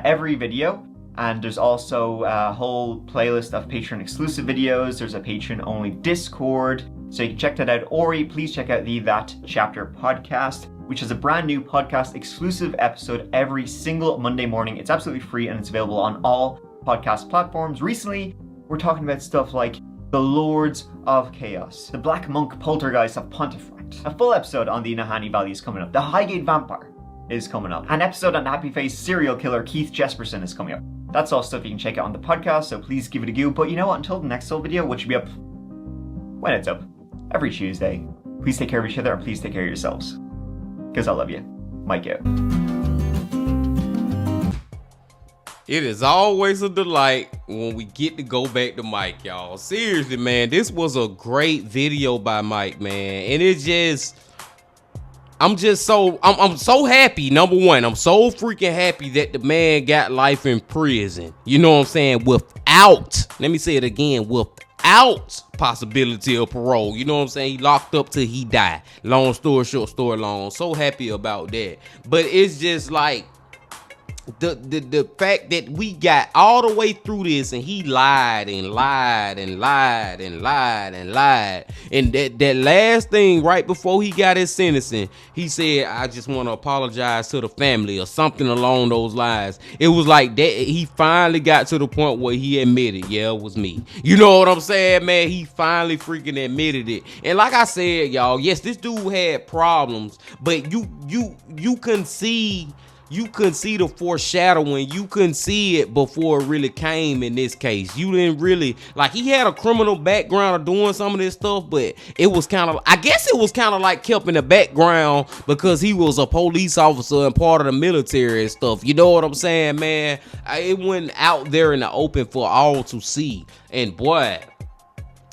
every video. And there's also a whole playlist of Patreon exclusive videos. There's a Patreon only Discord, so you can check that out. Or please check out the That Chapter podcast, which is a brand new podcast exclusive episode every single Monday morning. It's absolutely free and it's available on all podcast platforms. Recently, we're talking about stuff like the Lords of Chaos, the Black Monk Poltergeist of Pontefract. A full episode on the Nahanni Valley is coming up. The Highgate Vampire is coming up. An episode on Happy Face serial killer Keith Jesperson is coming up. That's all stuff you can check out on the podcast, so please give it a go. But you know what, until the next whole video, which will be up when it's up, every Tuesday, please take care of each other and please take care of yourselves. Because I love you. Mike out. It is always a delight when we get to go back to Mike, y'all. Seriously, man, this was a great video by Mike, man. And it just... I'm so happy. Number one, I'm so freaking happy that the man got life in prison. You know what I'm saying? Without, let me say it again, without possibility of parole. You know what I'm saying? He locked up till he died. Long story short, story long. So happy about that. But it's just like the fact that we got all the way through this and he lied and lied and lied and lied and lied. And that last thing right before he got his sentencing, he said, I just want to apologize to the family or something along those lines. It was like that. He finally got to the point where he admitted, yeah, it was me. You know what I'm saying, man? He finally freaking admitted it. And like I said, y'all, yes, this dude had problems, but you can see the foreshadowing. You couldn't see it before it really came in this case. You didn't really, like, he had a criminal background of doing some of this stuff, but it was kind of, I guess it was kind of like kept in the background because he was a police officer and part of the military and stuff. You know what I'm saying, man? It went out there in the open for all to see. And boy,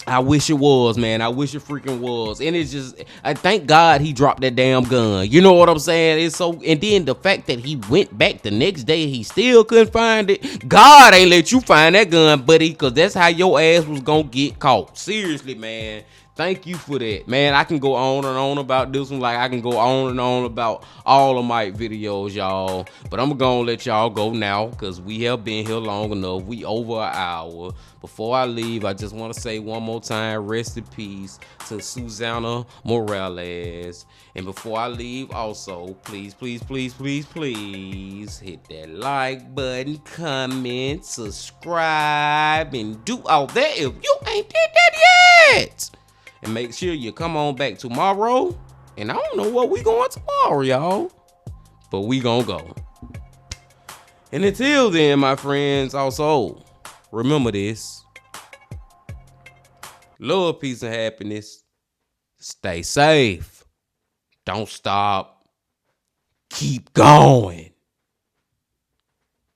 I wish it was, man. I wish it freaking was. And it's just, I thank God he dropped that damn gun. You know what I'm saying? It's so, and then the fact that he went back the next day, he still couldn't find it. God ain't let you find that gun, buddy, because that's how your ass was gonna get caught. Seriously, man. Thank you for that, man. I can go on and on about this one, like I can go on and on about all of my videos, y'all. But I'm gonna let y'all go now because we have been here long enough. We over an hour. Before I leave, I just want to say one more time, rest in peace to Susanna Morales. And before I leave, also, please, please, please, please, please hit that like button, comment, subscribe, and do all that if you ain't did that yet. And make sure you come on back tomorrow. And I don't know what we going tomorrow, y'all. But we gonna go. And until then, my friends, also, remember this. Love, peace, and happiness. Stay safe. Don't stop. Keep going.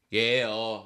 Yeah.